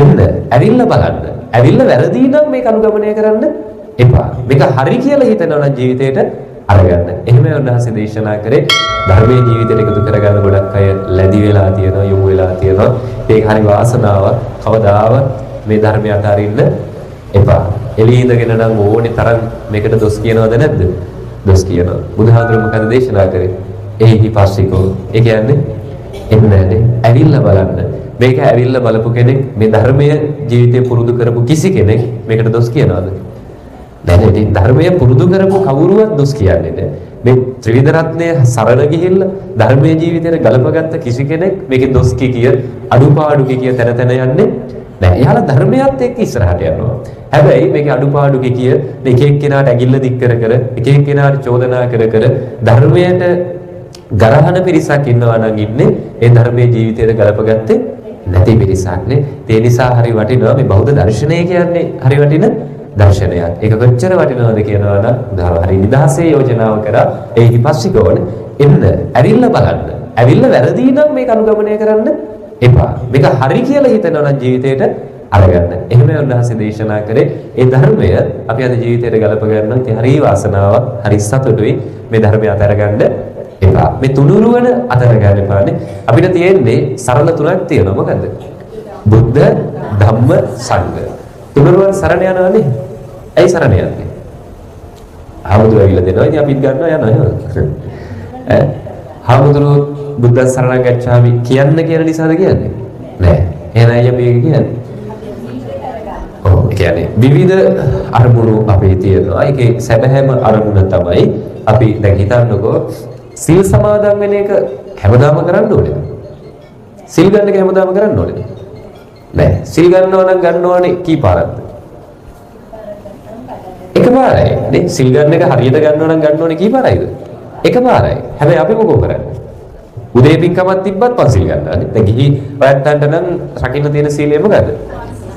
එන්න ඇවිල්ලා බලන්න. ඇවිල්ලා වැරදි නම් මේක අනුගමනය කරන්න එපා. මේක හරි කියලා හිතනවා නම් ජීවිතේට අරගන්න. එහෙම උන්වහන්සේ දේශනා කරේ ධර්මයේ ජීවිතයට එකතු කරගන්න ගොඩක් අය ලැබි වෙලා තියෙනවා, යොමු වෙලා තියෙනවා. ඒක හරි වාසනාවක්. කවදාවත් මේ ධර්මය අතාරින්න එපා. එළිය ඉඳගෙන නම් ඕනේ තරම් මේකට දොස් කියනවද නැද්ද? දොස් කියනවා. බුදුහාමුදුරුවෝ මොකද දේශනා කරේ? එහි පස්සිකෝ. ඒ කියන්නේ එන්නනේ ඇවිල්ලා බලන්න. මේක ඇවිල්ලා බලපු කෙනෙක් මේ ධර්මයේ ජීවිතේ පුරුදු කරපු කිසි කෙනෙක් මේකට දොස් කියනවද? නැහැ. ධර්මයේ පුරුදු කරපු කවුරුවත් දොස් කියන්නේ නැහැ. මේ ත්‍රිවිධ රත්නය සරණ ගිහිල්ලා ධර්මයේ ජීවිතේට ගලපගත්ත කිසි කෙනෙක් මේකේ දොස් කිය අඩුපාඩු කිය තැන තැන යන්නේ නැහැ. එයාලා ධර්මයත් එක්ක ඉස්සරහට යනවා. හැබැයි මේකේ අඩුපාඩු කිය එක එක්කෙනාට ඇගිල්ල දික් කර කර එක එක්කෙනාට චෝදනා කර කර ධර්මයට ගරහන පිරිසක් ඉන්නවා නම් ඉන්නේ ඒ ධර්මයේ ජීවිතයට ගලපගත්තේ නැති පිරිසක්නේ. ඒ නිසා හරි වටිනවා මේ බෞද්ධ දර්ශනය කියන්නේ හරි වටින දර්ශනයක්. ඒක කොච්චර වටිනවද කියනවා නම් හරි නිදහසේ යෝජනාව කරා ඒ හිපස්සිකෝනේ එන්න ඇවිල්ලා බලන්න. ඇවිල්ලා වැරදි නම් මේක අනුගමනය කරන්න එපා. මේක හරි කියලා හිතනවා නම් ජීවිතේට අරගන්න. එහෙම උන්වහන්සේ දේශනා කරේ ඒ ධර්මය අපි අද ජීවිතයට ගලප ගන්නවා. ඉතින් හරි වාසනාවක්, හරි සතුටුයි මේ ධර්මය අතරගන්න එපා. මේ තුනුරුවන අතරගන්න එපානේ. අපිට තියෙන්නේ සරල තුනක් තියෙනවා. මොකද්ද? බුද්ධ, ධම්ම, සංඝ. තුනුරුවන් සරණ යනවානේ. ඇයි සරණ යන්නේ? ආමුදුර ඇවිල්ලා දෙනවා. ඉතින් අපිත් ගන්නවා යනවා. ආමුදුර බුද්ධ සරණ ගච්ඡාමි කියන්න කියන නිසාද කියන්නේ? නෑ. එහෙනම් අයියා මේක කියන්නේ. ඔව් ඒ කියන්නේ විවිධ අරමුණු අපේ තියෙනවා. ඒකේ සැබෑම අරමුණ තමයි අපි දැන් හිතන්නකෝ සීල් සමාදන් වෙන එක හැමදාම කරන්න ඕනේද? සීල් ගන්න එක හැමදාම කරන්න ඕනේද? නෑ. සීල් ගන්නවා නම් ගන්න ඕනේ කී පාරක්ද? එකපාරයි. නේ සීල් ගන්න එක හරියට ගන්නවා නම් ගන්න ඕනේ කී පාරයිද? එකපාරයි. හැබැයි අපි මොකෝ කරන්නේ? උදේ පින්කමක් තිබ්බත් පන්සිල් ගන්නවා. දැන් ගිහි ඔයත්තන්ට නම් රකින්න තියෙන සීලය මොකද්ද?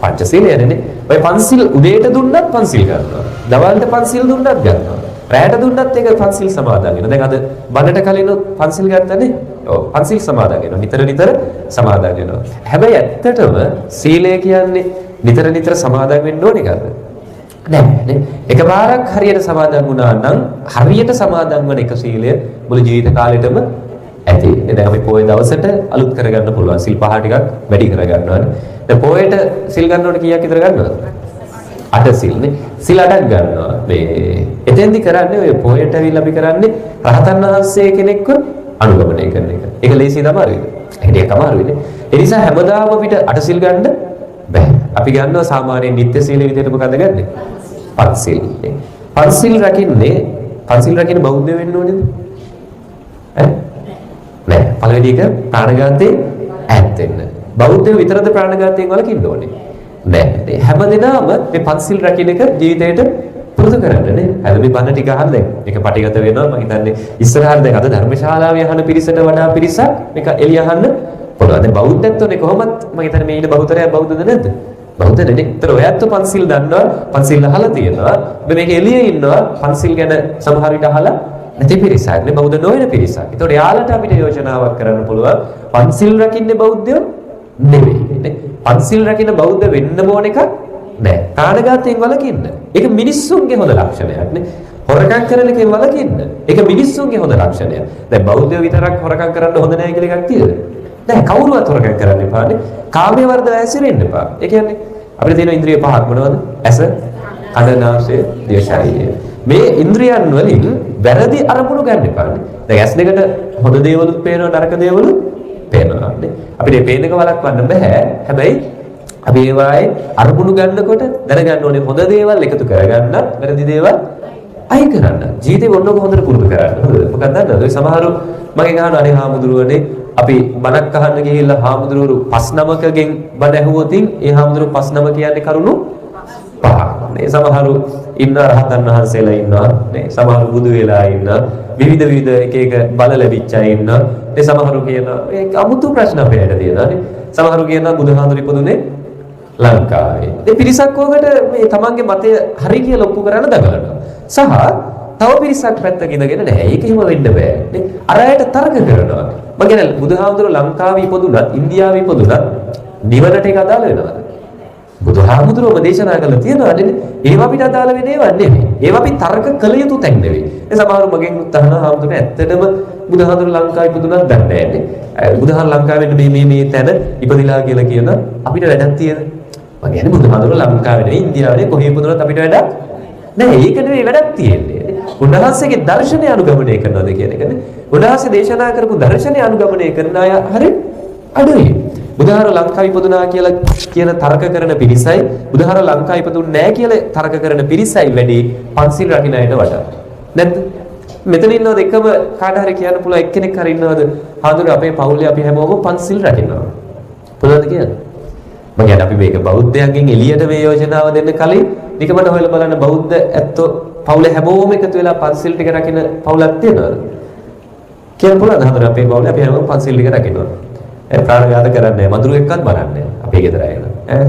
පංච සීලයනේ. ඔය පන්සිල් උදේට දුන්නත් පන්සිල් ගන්නවා. දවල්ට පන්සිල් දුන්නත් ගන්නවා. රැයට දුන්නත් ඒක පන්සිල් සමාදන් වෙනවා. දැන් අද බණට කලින් පන්සිල් ගත්තනේ. ඔව් පන්සිල් සමාදන් වෙනවා. නිතර නිතර සමාදන් වෙනවා. හැබැයි ඇත්තටම සීලය කියන්නේ නිතර නිතර සමාදන් වෙන්න ඕන එකද? නෑ නේ. එකපාරක් හරියට සමාදන් වුණා නම් හරියට සමාදන් වන එක සීලය මුළු ජීවිත කාලෙටම ඇති. දැන් අපි පොයේ දවසට අලුත් කරගන්න පුළුවන්. සිල් පහ ටිකක් වැඩි කරගන්නවානේ. දැන් පොයේට සිල් ගන්න ඕනේ කීයක් විතර ගන්නවද? 8 සිල් නේ. සිල් 8ක් ගන්නවා. මේ එතෙන්දි කරන්නේ ඔය පොයේට ඇවිල්ලා අපි කරන්නේ රහතන් වහන්සේ කෙනෙක්ව අනුගමනය කරන එක. ඒක ලේසියද අමාරුයිද? ඒක අමාරුයි නේ. ඒ නිසා හැමදාම අපිට 8 සිල් ගන්න බෑ. අපි ගන්නවා සාමාන්‍ය නිත්‍ය සීල විදිහට මොකද ගන්නෙ? පන්සිල්. පන්සිල් රකින්න බෞද්ධ වෙන්න ඕනේද? ඈ නෑ. පළවෙනි එක ප්‍රාණඝාතේ ඈත් වෙන්න. බෞද්ධ විතරද ප්‍රාණඝාතයෙන් වළකින්න ඕනේ? නෑ. හැමදෙනාම මේ පන්සිල් රකින්න එක ජීවිතේට පුරුදු කරන්න නේ. අද මේ බණ ටික අහන්න දැන් මේක පටිගත වෙනවා. මම හිතන්නේ ඉස්සරහට දැන් අද ධර්මශාලාවේ අහන පිරිසට වඩා පිරිසක් මේක එළිය අහන්න පුළුවන්. දැන් බෞද්ධත්වනේ කොහොමත් මම හිතන්නේ මේ ඉන්න බහුතරයක් බෞද්ධද නැද්ද? බෞද්ධද නේ. ඒතර ඔයත් පන්සිල් දන්නවා, පන්සිල් අහලා තියෙනවා. මේක එළියේ ඉන්නවා පන්සිල් ගැන සමහර විට අහලා නැති පිරිසක් නේ, බෞද්ධ නොවන පිරිසක්. ඒතකොට යාලට අපිට යෝජනාවක් කරන්න පුළුවන් පන්සිල් රකින්නේ බෞද්ධයෝ නෙවෙයි නේ. පන්සිල් රකින්න බෞද්ධ වෙන්න ඕන එකක් නෑ. ප්‍රාණඝාතයෙන් වළකින්න. ඒක මිනිස්සුන්ගේ හොඳ ලක්ෂණයක් නේ. හොරකම් කරන එකෙන් වළකින්න. ඒක මිනිස්සුන්ගේ හොඳ ලක්ෂණයක්. දැන් බෞද්ධයෝ විතරක් හොරකම් කරන්න හොඳ නෑ කියලා එකක් තියෙද? නෑ. කවුරුවත් හොරකම් කරන්න එපා නේ. කාමයේ වර්ධව ඇසිරෙන්න එපා. ඒ කියන්නේ අපිට තියෙන ඉන්ද්‍රිය පහක් මොනවද? ඇස, කන, නාසය, දිව, ශරීරය. මේ ඉන්ද්‍රියන් වලින් වැරදි අරමුණු ගන්න එපා නේ. දැන් ඇස් දෙකට හොඳ දේවලුත් පේනවා, නරක දේවලුත් පේනවා නේ. අපිට මේ පේන එක වළක්වන්න බෑ. හැබැයි අපි ඒවායේ අරමුණු ගන්නකොට දැනගන්න ඕනේ හොඳ දේවල් එකතු කරගන්න, වැරදි දේවල් අයින් කරන්න. ජීවිතේ මොනක හොඳට පුරුදු කරන්න. මොකක්ද දන්නවද? ඔය සමහරු මගෙන් අහනවා අනේ හාමුදුරුවනේ අපි බණක් අහන්න ගිහිල්ලා හාමුදුරුවරු 5-9කගෙන් බණ ඇහුවොතින් ඒ හාමුදුරුවෝ 5-9 කියන්නේ කරුණු 5ක්. මේ සමහරු ඉන්න රහතන් වහන්සේලා ඉන්නවා නේ. සමහරු බුදු වෙලා ඉන්නවා. විවිධ එක බල ලැබිච්ච අය ඉන්නවා. ඒ සමහරු කියනවා මේ අමුතු ප්‍රශ්න අපේට තියෙනවා නේ. සමහරු කියනවා බුදුහාමුදුරු ඉපදුනේ ලංකාවේ. ඒ පිරිසක් ඕකට මේ තමන්ගේ මතය හරි කියලා ඔප්පු කරන්න දඟලනවා. සහ තව පිරිසක් පැත්තක ඉඳගෙන නැහැ. ඒක හිම වෙන්න බෑ නේ. අර අයට තර්ක කරනවා. මම කියන්නේ බුදුහාමුදුරු ලංකාවේ ඉපදුනත්, ඉන්දියාවේ ඉපදුනත් නිවනට ඒක අදාළ වෙනවද? බුදුහාමුදුරුවෝ දේශනා කළා තියෙනවානේ. ඒවා අපිට අදාළ වෙන්නේ ඒවා නෙමෙයි. ඒවා අපි තර්ක කළ යුතු තැන් නෙවෙයි. ඒ සමහරු මගෙන් උත්තරන හාමුදුරුවෝ ඇත්තටම බුදුහාමුදුරුවෝ ලංකාවේ ඉපදුනක් දන්නේ නැහැ. බුදුහාම ලංකාවේ මේ තැන ඉපදිලා කියලා කියන අපිට වැඩක් තියෙන. මම කියන්නේ බුදුහාමුදුරුවෝ ලංකාවේ නෙවෙයි ඉන්දියාවේ කොහේ ඉපදුනත් අපිට වැඩක් නැහැ. ඒක නෙවෙයි වැඩක් තියෙන්නේ. උන්වහන්සේගේ දර්ශනය අනුගමනය කරනවාද කියන එකනේ. උන්වහන්සේ දේශනා කරපු දර්ශනය අනුගමනය කරන අය හරි අඩුයි. බුදුහාර ලංකාවේ ඉපදුනා කියලා කියන තර්ක කරන පිරිසයි බුදුහාර ලංකාවේ ඉපදුන්නේ නැහැ කියලා තර්ක කරන පිරිසයි වැඩි පන්සිල් රකින්න අයට වඩා. නැත්ද? මෙතන ඉන්නවද එකම කාට හරි කියන්න පුළුවන් එක්කෙනෙක් හරි ඉන්නවද? හාමුදුරුවෝ අපේ පවුලේ අපි හැමෝම පන්සිල් රකින්නවා. පුළුවන්ද කියන්නේ? මම කියන්නේ අපි මේක බෞද්ධයන්ගෙන් එළියට මේ යෝජනාව දෙන්න කලින් නිකමට හොයලා බලන්න බෞද්ධ ඇත්තෝ පවුලේ හැමෝම එකතු වෙලා පන්සිල් ටික රකින්න පවුලක් තියෙනවද? කියන්න පුළුවන්ද? හාමුදුරුවෝ අපේ පවුලේ අපි හැමෝම පන්සිල් ටික රකින්නවා. ප්‍රාණඝාත කරන්නේ මදුරු එක්කත් බලන්නේ අපේ ගෙදර ඇවිල්ලා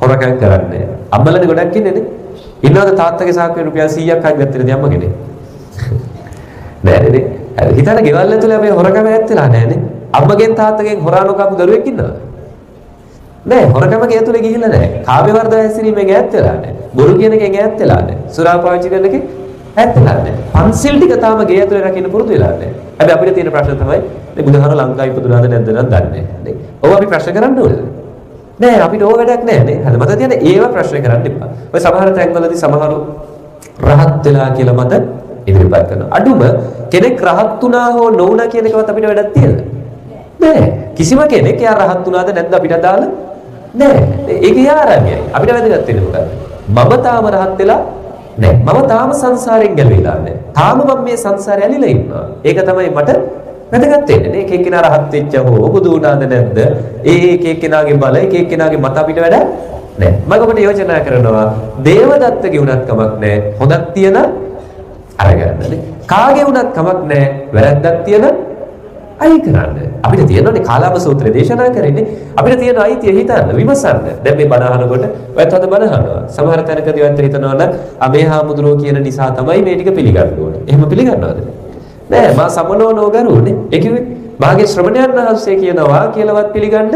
හොරකම් කරන්නේ අම්මලානේ ගොඩක් ඉන්නේ නේ ඉන්නවද තාත්තගේ සාක්කුවේ රුපියල් 100ක් හරි ගත්තේ නැති අම්මගෙනේ නෑ නේ හිතන්න ගෙවල් ඇතුලේ අපි හොරකම ඇත්තලා නෑනේ අම්මගෙන් තාත්තගෙන් හොරා නොකපු දරුවෙක් ඉන්නවද නෑ හොරකම ගේ ඇතුලේ ගිහිල්ලා නෑ කාමයේ වර්ධව හැසිරීමෙන් ඈත්ලා නෑ බොරු කියන එකෙන් ඈත්ලා නෑ සුරා පාවිච්චි කරන එකෙන් ඈත්ලා නෑ පන්සිල් ටික තාම ගේ ඇතුලේ රකින්න පුරුදු වෙලා නෑ හැබැයි අපිට තියෙන ප්‍රශ්න තමයි මේ බුදුහාර ලංකාවේ ඉපදුනාද නැද්ද නම් දන්නේ නැහැ. ඔව් අපි ප්‍රශ්න කරන්න ඕනද? නෑ අපිට ඕක වැඩක් නෑ නේ. හරි මට තියෙන ඒව ප්‍රශ්න කරන්න එපා. ඔය සමහර තැන්වලදී සමහරු රහත් වෙලා කියලා මට ඉදිරිපත් කරනවා. අඩුම කෙනෙක් රහත් වුණා හෝ නොවුණා කියන එකවත් අපිට වැඩක් තියෙනවද? නෑ. කිසිම කෙනෙක් යා රහත් වුණාද නැද්ද අපිට අදාළ නෑ. ඒක යාරණ්‍යයි. අපිට වැදගත් වෙන්නේ මොකක්ද? මම තාම රහත් වෙලා නෑ. මම තාම සංසාරයෙන් ගැලවිලා නෑ. තාම මම මේ සංසාරේ ඇලිලා ඉන්නවා. ඒක තමයි මට වැදගත් වෙන්නේ නේ. එක එක්කෙනා රහත් වෙච්ච හෝ බුදු වුණාද නැද්ද? එක එක්කෙනාගේ බල එක එක්කෙනාගේ මත අපිට වැඩ නෑ. මම ඔබට යෝජනා කරනවා දේවදත්තගේ උනත් කමක් නෑ. හොඳක් තියන අරගන්න නේ. කාගේ උනත් කමක් නෑ. වැරද්දක් තියන අයි කරන්න. අපිට තියෙනනේ කාලාම සූත්‍රය දේශනා කරන්නේ. අපිට තියෙන අයිතිය හිතන්න විමසන්න. දැන් මේ බණ අහනකොට ඔයත් හොඳ බණ අහනවා. සමහර තැනකදී ඔයත් හිතනවා නම් මේ හාමුදුරුවෝ කියන නිසා තමයි මේ ටික පිළිගන්න ඕනේ. එහෙම පිළිගන්නවද? නෑ මා සමනෝ නෝගරුනේ. ඒ කිව්වේ මාගේ ශ්‍රමණයන් වහන්සේ කියනවා කියලාවත් පිළිගන්න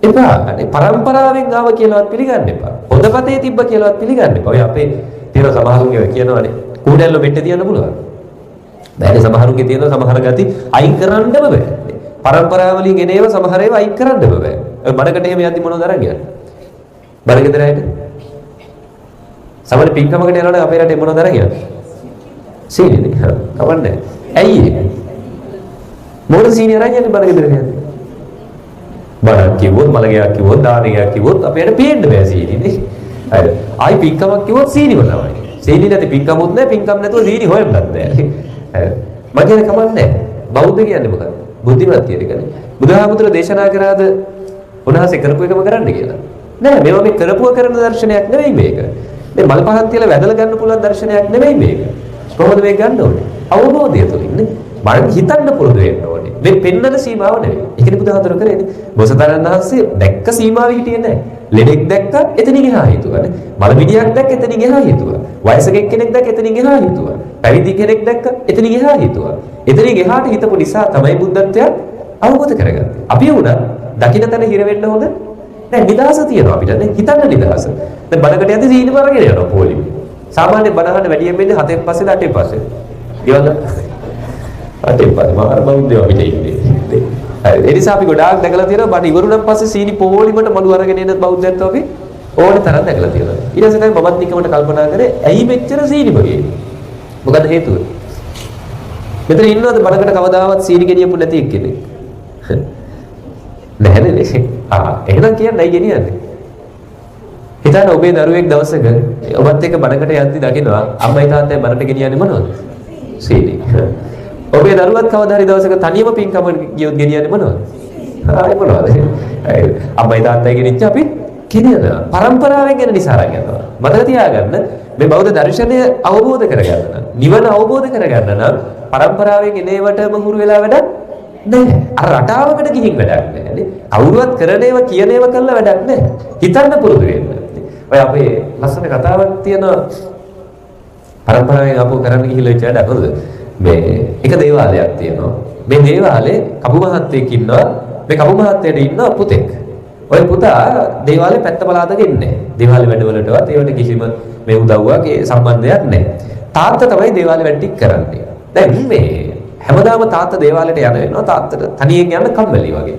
එපා. අනේ පරම්පරාවෙන් ආව කියලාවත් පිළිගන්න එපා. හොඳපතේ තිබ්බ කියලාවත් පිළිගන්න එපා. ඔය අපේ තියෙන සමහරුන්ගේ කියනවානේ කූඩැල්ල මෙට්ට තියන්න පුළුවන්. බෑනේ සමහරුන්ගේ තියෙන සමහර ගති අයින් කරන්නම බෑ. පරම්පරාවලින් එන ඒවා සමහර ඒවා අයින් කරන්නම බෑ. ඔය බණකට එහෙම යද්දි මොනවද අරන් යන්නේ? බණගෙදර ඇයිද? සමහර පින්කමකට යනකොට අපේ රටේ මොනවද අරන් යන්නේ? සීනිනේ. කවන්නේ. ඇයි ඒ? මොකද සීනි අරන් යන්නේ බණගෙදර යන්නේ? බණක් කිව්වොත් මලගයක් කිව්වොත් දානයක් කිව්වොත් අපේට පේන්න බෑ සීනිනේ. හරිද? ආයි පින්කමක් කිව්වොත් සීනිම තමයි. සීනි නැති පින්කමුත් නැහැ පින්කම් නැතුව සීනි හොයන්නත් බෑ. හරිද? මම කියන්නේ කමන්නේ. බෞද්ධ කියන්නේ මොකක්ද? බුද්ධිමත් කියන එකනේ. බුදුහාමුදුර දේශනා කරාද උන්වහන්සේ කරපු එකම කරන්න කියලා. නෑ මේවා මේ කරපුව කරන දර්ශනයක් නෙවෙයි මේක. මේ මල් පහන් තියලා වැදලා ගන්න පුළුවන් දර්ශනයක් නෙවෙයි මේක. කොහොමද මේක ගන්න ඕනේ? අවබෝධය තුළින් නේ. මම හිතන්න පුරුදු වෙන්න ඕනේ. මේ පෙන්නන සීමාව නෙවෙයි. ඒකනේ බුදුහාමුදුර කරේනේ. බෝසතාණන් වහන්සේ දැක්ක සීමාවෙ හිටියේ නෑ. ලෙඩෙක් දැක්ක එතනින් එහා හිතුවානේ. මලමිණියක් දැක්ක එතනින් එහා හිතුවා. වයසක කෙනෙක් දැක්ක එතනින් එහා හිතුවා. පැවිදි කෙනෙක් දැක්ක එතනින් එහා හිතුවා. එතනින් එහාට හිතපු නිසා තමයි බුද්ධත්වය අවබෝධ කරගත්තේ. අපි වුණා දකින්න තැන හිර වෙන්න හොඳ නෑ. නිදහස තියෙනවා අපිට නේ. හිතන්න නිදහස. දැන් බඩකට යද්දි සීනි වරගෙන යනවා පොලිමේ. සාමාන්‍ය බණහන වැඩියෙන් වෙන්නේ 7න් පස්සේ 8න් පස්සේ. ඊවල 8න් පස්සේ මාර බෞද්ධයෝ අපිට ඉන්නේ. හරි. ඒ නිසා අපි ගොඩාක් දැකලා තියෙනවා බණ ඉවරුණන් පස්සේ සීනි පොලිමට මඩු අරගෙන එන බෞද්ධයන්ට අපි ඕනේ තරම් දැකලා තියෙනවා. ඊට පස්සේ තමයි මමත් නිකමට කල්පනා කරේ ඇයි මෙච්චර සීනි වගේ? මොකද හේතුව? මෙතන ඉන්නවද බණකට කවදාවත් සීනි ගෙනියපු නැති එක්කෙනෙක්? නැහැ නේද? එහෙනම් කියන්නයි ගෙනියන්නේ. හිතන්න ඔබේ දරුවෙක් දවසක ඔබත් එක්ක බණකට යද්දි දකිනවා අම්මයි තාත්තයි බණට ගෙනියන්නේ මොනවද? සීනි. ඔබේ දරුවත් කවදා හරි දවසක තනියම පින්කම ගියොත් ගෙනියන්නේ මොනවද? ආයි මොනවද? අම්මයි තාත්තයි ගෙනිච්ච අපි ගෙනියනවා. පරම්පරාවෙන් එන නිසා අරන් යනවා. මතක තියාගන්න මේ බෞද්ධ දර්ශනය අවබෝධ කරගන්න නම් නිවන අවබෝධ කරගන්න නම් පරම්පරාවෙන් එනේවටම හුරු වෙලා වැඩක් නැහැ. අර රටාවකට ගිහින් වැඩක් නැහැ නේ. කවුරුවත් කරන ඒවා කියන ඒවා කළා වැඩක් නැහැ. හිතන්න පුරුදු වෙන්න. ඔය අපේ ලස්සන කතාවක් තියෙනවා පරම්පරාවෙන් අපෝ කරන්න ගිහිල්ලා ඉච්ච වැඩක් හොඳද? මේ එක දේවාලයක් තියෙනවා. මේ දේවාලේ කපු මහත්තයෙක් ඉන්නවා. මේ කපු මහත්තයට ඉන්න පුතෙක්. ඔය පුතා දේවාලේ පැත්ත බලාගෙන ඉන්නේ. දේවාලේ වැඩවලටවත් ඒවට කිසිම මේ උදව්වක් ඒ සම්බන්ධයක් නැහැ. තාත්තා තමයි දේවාලේ වැඩ ටික කරන්නේ. දැන් මේ හැමදාම තාත්තා දේවාලෙට යන වෙනවා. තාත්තට තනියෙන් යන්න කම්මැලි වගේ.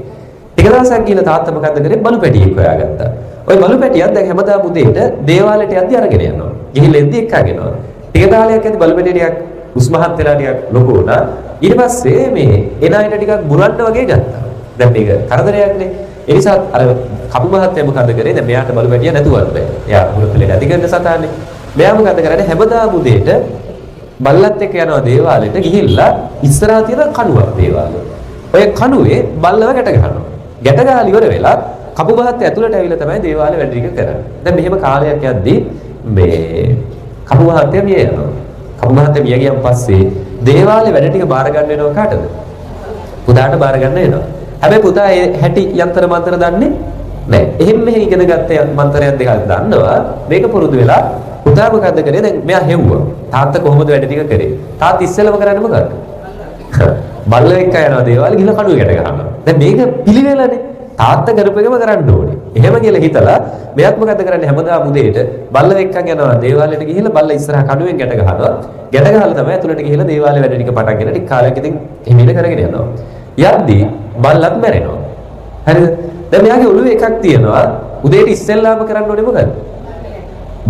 ටික දවසක් ගිහලා තාත්තා මොකද්ද කරේ? බලු පැටියෙක් හොයාගත්තා. ওই බලු පැටියක් දැන් හැමදාම උදේට දේවාලෙට යද්දි අරගෙන යනවා. ගිහිල්ලා එද්දි එක්කගෙන යනවා. ටික කාලයක් ඇද්දි බලු පැටියක් උස්මහත් වෙලා ටිකක් ලොකු වුණා. ඊට පස්සේ මේ එන අයට ටිකක් බුරන්න වගේ ගත්තා. දැන් මේක කරදරයක්නේ. ඒ නිසා අර කපු මහත්තයා මොකද කරේ? දැන් මෙයාට බලු පැටිය නැතුවත් බෑ. එයා මුලපෙලේ නැති කරන සතානේ. මෙයා මොකද කරන්නේ? හැමදාම උදේට බල්ලත් එක්ක යනවා දේවාලෙට ගිහිල්ලා ඉස්සරහා තියෙන කණුවක් දේවාලේ. ඔය කණුවේ බල්ලව ගැට ගන්නවා. ගැට ගහලා ඉවර වෙලා කපු මහත්තයා ඇතුළට ඇවිල්ලා තමයි දේවාලේ වැඩ ටික කරන්නේ. දැන් මෙහෙම කාලයක් යද්දී මේ කපු මහත්තයා මිය යනවා. කපු මහත්තයා මිය ගියන් පස්සේ දේවාලේ වැඩ ටික බාර ගන්න වෙනව කාටද? පුතාට බාර ගන්න වෙනවා. හැබැයි පුතා ඒ හැටි යන්ත්‍ර මන්ත්‍ර දන්නේ නැහැ. එහෙම මෙහෙ ඉගෙන ගත්ත මන්ත්‍රයක් දෙකක් දන්නවා. මේක පුරුදු වෙලා පුතා මොකද්ද කරේ? දැන් මෙයා හෙව්වා. තාත්තා කොහොමද වැඩ ටික කරේ? තාත්තා ඉස්සෙල්ලම කරන්නේ මොකද්ද? බල්ල එක්ක යනවා දේවාලේ ගිහලා කණුවේ ගැට ගන්නවා. දැන් මේක පිළිවෙලනේ. තාත්තා කරපු එකම කරන්න ඕනේ. එහෙම කියලා හිතලා මෙයාත් මොකද කරන්නේ? හැමදාම උදේට බල්ල එක්කන් යනවා දේවාලෙට ගිහිල්ලා බල්ල ඉස්සරහා කණුවෙන් ගැට ගහනවා. ගැට ගහලා තමයි ඇතුළට ගිහිල්ලා දේවාලේ වැඩ ටික පටන් ගන්න. ටික කාලයක් ඉතින් හිමින කරගෙන යනවා. යද්දී බල්ලත් මැරෙනවා. හරිද? දැන් මෙයාගේ ඔළුවේ එකක් තියෙනවා. උදේට ඉස්සෙල්ලාම කරන්න ඕනේ මොකද?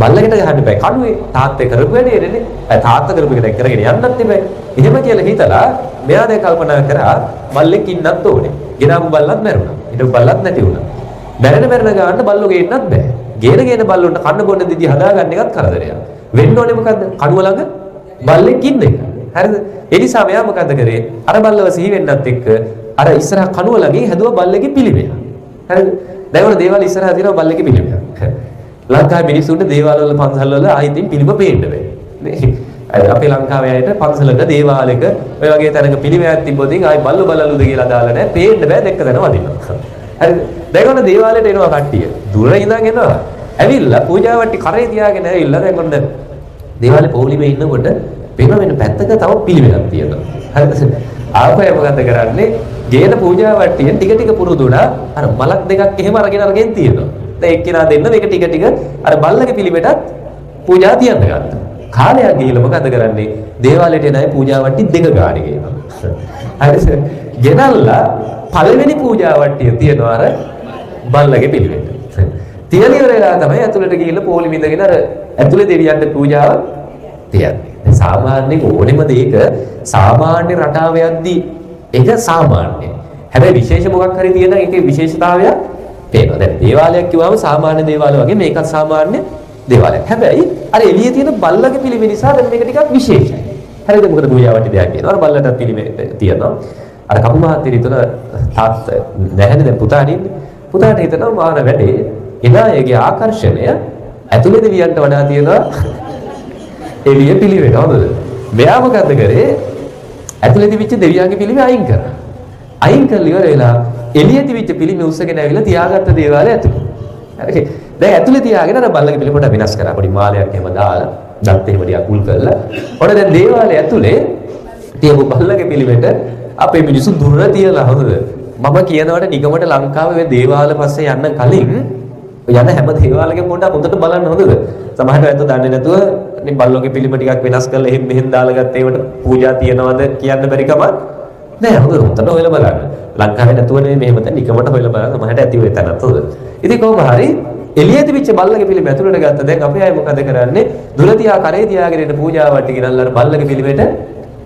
බල්ලකට ගහන්න බෑ. කණුවේ තාත්තේ කරපු වැඩේනේ. තාත්තා කරපු එක දැන් කරගෙන යන්නත් බෑ. එහෙම කියලා හිතලා මෙයා දැන් කල්පනා කරා බල්ලෙක් ඉන්නත් ඕනේ. ගෙනාපු බල්ලත් මැරුණා. ඊට බල්ලත් නැති වුණා. මැරෙන ගාන්න බල්ලෝ ගේන්නත් බෑ. ගේන බල්ලොන්ට කන්න බොන්න දිදි හදාගන්න එකත් කරදරයක්. වෙන්න ඕනේ මොකද්ද? කණුව ළඟ බල්ලෙක් ඉන්න එක. හරිද? ඒ නිසා මෙයා මොකද්ද කරේ? අර බල්ලව සිහි වෙන්නත් එක්ක අර ඉස්සරහ කණුව ළඟින් හැදුවා බල්ලෙක්ගේ පිළිවෙල. හරිද? දැන් වල දේවල් ඉස්සරහ තියෙනවා බල්ලෙක්ගේ පිළිවෙල. ලංකාවේ මිනිස්සුන්ට දේවාල වල පන්සල් වල ආයිතින් පිළිම පේන්න බෑ. නේ? අපේ ලංකාවේ අයට පන්සලක දේවාලයක ඔය වගේ තැනක පිළිමයක් තිබ්බොත් ආයි බල්ලු බලලුද කියලා දාලා නැහැ. පේන්න බෑ දෙක තැන වදිනවා. හරිද? දැන් ඔන්න දේවාලයට එනවා කට්ටිය. දුර ඉඳන් එනවා. ඇවිල්ලා පූජාවට්ටි කරේ තියාගෙන ඇවිල්ලා දැන් ඔන්න දේවාලේ පොලිමේ ඉන්නකොට වෙන පැත්තක තව පිළිවෙලක් තියෙනවා. හරිද? ආපහු මොකද කරන්නේ? ගේන පූජාවට්ටියෙන් ටික ටික පුරුදුණා. අර මලක් දෙකක් එහෙම අරගෙන තියෙනවා. දැන් එක්කිනා දෙන්න මේක ටික ටික අර බල්ලගේ පිළිවෙටත් පූජා තියන්න ගත්තා. කාලයක් ගිහිල්ලා මොකද කරන්නේ? දේවාලයට එන අය පූජාවට්ටි දෙක ගානේ ගේනවා. හරිද? ගෙනල්ලා පළවෙනි පූජාවට්ටිය තියනවා අර බල්ලගේ පිළිවෙට. තියන ඉවරලා තමයි ඇතුළට ගිහිල්ලා පොලි විඳගෙන අර ඇතුළේ දෙවියන්ට පූජාව තියන්නේ. සාමාන්‍යයෙන් ඕනෙම දෙයක සාමාන්‍ය රටාව යද්දී ඒක සාමාන්‍යයි. හැබැයි විශේෂ මොකක් හරි තියෙන එකේ විශේෂතාවයක් පේනවා. දැන් දේවාලයක් කිව්වම සාමාන්‍ය දේවාල වගේ මේකත් සාමාන්‍ය දේවාලයක්. හැබැයි අර එළියේ තියෙන බල්ලගේ පිළිමේ නිසා දැන් මේක ටිකක් විශේෂයි. හරිද? මොකද පූජාවටි දෙයක් කියනවා. අර බල්ලට පිළිමේ තියෙනවා. අර කපු මහත්තයා හිතන තාත්ත නැහැනේ දැන් පුතාට ඉන්නේ. පුතාට හිතනවා මාන වැඩේ එනායගේ ආකර්ෂණය ඇතුළේ දෙවියන්ට වඩා තියෙනවා එළිය පිළිවෙල. හොඳද? මෙයා මොකද්ද කරේ? ඇතුළේ තිබිච්ච දෙවියන්ගේ පිළිමේ අයින් කරා. අයින් කරලා ඉවර වෙලා එළියේ තිබිච්ච පිළිමේ උස්සගෙන ඇවිල්ලා තියාගත්ත දේවාලය ඇතුළේ. හරි. දැන් ඇතුළේ තියාගෙන අර බල්ලගේ පිළිම පොඩ වෙනස් කරා. පොඩි මාලයක් එහෙම දාලා දත් එහෙම ටිකක් උල් කරලා. ඔන්න දැන් දේවාලය ඇතුළේ තියපු බල්ලගේ පිළිමෙට අපේ මිනිස්සු දුර තියලා හොඳද? මම කියනවට නිගමට ලංකාවේ දේවාල පස්සේ යන්න කලින් යන හැම දේවාලකෙම පොඩ්ඩක් හොඳට බලන්න හොඳද? සමහරවිට ඇත්ත දන්නේ නැතුව මේ බල්ලෝගේ පිළිම ටිකක් වෙනස් කරලා එහෙම මෙහෙම දාලා ගත්ත ඒවට පූජා තියනවද කියන්න බැරි කමක් නෑ. හොඳට හොයලා බලන්න. ලංකාවේ නැතුවනේ මෙහෙම දැන් නිකමට හොයලා බලන්න සමහරට ඇති වෙයි තැනත් හොඳ. ඉතින් කොහොම හරි එළියේ තිබිච්ච බල්ලගේ පිළිම ඇතුළට ගත්ත. දැන් අපේ අය මොකද කරන්නේ? දුර තියා කරේ තියාගෙන ඉන්න පූජාවට ගෙනල්ලා අර බල්ලගේ පිළිමෙට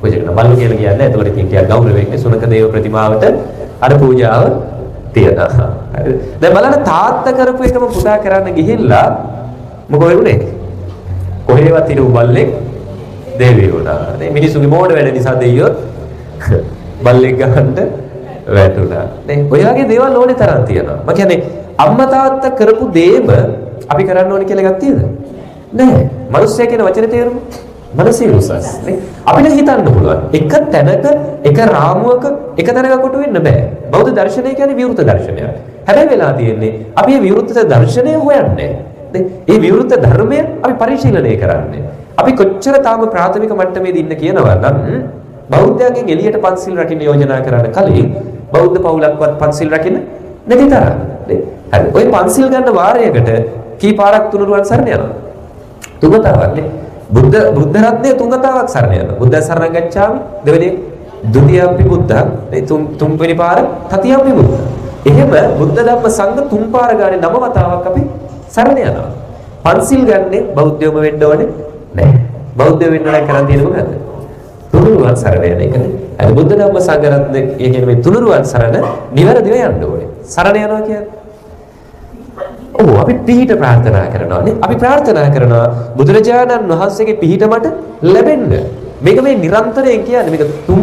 පූජා කරනවා. බල්ලෝ කියලා කියන්නේ එතකොට ඉතින් ටිකක් ගෞරවයෙන් සුනක දේව ප්‍රතිමාවට අර පූජාව තියනවා. දැන් බලන්න තාත්තා කරපු එකම පුතා කරන්න ගිහිල්ලා මොකෝ වෙන්නේ? කොහේවත් හිටු බල්ලෙක් දෙවියෝ වුණා. මේ මිනිස්සුගේ මෝඩ වැඩ නිසා දෙයියෝ බල්ලෙක් ගහන්න වැටුණා. නේ ඔය වගේ දේවල් ඕනේ තරම් තියෙනවා. මම කියන්නේ අම්මා තාත්තා කරපු දේම අපි කරන්න ඕනේ කියලා එකක් තියෙද? නැහැ. මිනිස්සයා කියන වචනේ තේරුම මනසේ උසස් නේ. අපිට හිතන්න පුළුවන්. එක තැනක එක රාමුවක එක තැනක කොට වෙන්න බෑ. බෞද්ධ දර්ශනය කියන්නේ විවෘත දර්ශනයක්. හැබැයි වෙලා තියෙන්නේ අපි මේ විවෘත දර්ශනය හොයන්නේ. මේ විවෘත ධර්මය අපි පරිශීලනය කරන්නේ. අපි කොච්චර තාම ප්‍රාථමික මට්ටමේදී ඉන්න කියනවා නම් බෞද්ධයන්ගෙන් එළියට පන්සිල් රකින්න යෝජනා කරන්න කලින් බෞද්ධ පවුලක්වත් පන්සිල් රකින්න නැති තරම්. හරි. ඔය පන්සිල් ගන්න වාරයකට කී පාරක් තුනුරුවන් සරණ යනවා? තුන්වතාවක් නේ. බුද්ධ රත්නය තුන්වතාවක් සරණ යනවා. බුද්ධ සරණ ගච්ඡාමි දෙවෙනි ද්විතියම්පි බුද්ධං තුන්වෙනි පාර තතියම්පි බුද්ධ. එහෙම බුද්ධ ධම්ම සංඝ තුන් පාර ගානේ නව වතාවක් අපි සරණ යනවා. පන්සිල් ගන්නේ බෞද්ධයම වෙන්න ඕනේ නැහැ. බෞද්ධ වෙන්න නම් කරන් තියෙන්නේ මොකද්ද? තුනුරුවන් සරණ යන එකනේ. අද බුද්ධ ධම්ම සංඝ රත්න කියන්නේ මේ තුනුරුවන් සරණ නිවැරදිව යන්න ඕනේ. සරණ යනවා කියන්නේ අපි පිහිට ප්‍රාර්ථනා කරනවානේ. අපි ප්‍රාර්ථනා කරනවා බුදුරජාණන් වහන්සේගේ පිහිට මට ලැබෙන්න. මේක මේ නිරන්තරයෙන් කියන්නේ මේක තුන්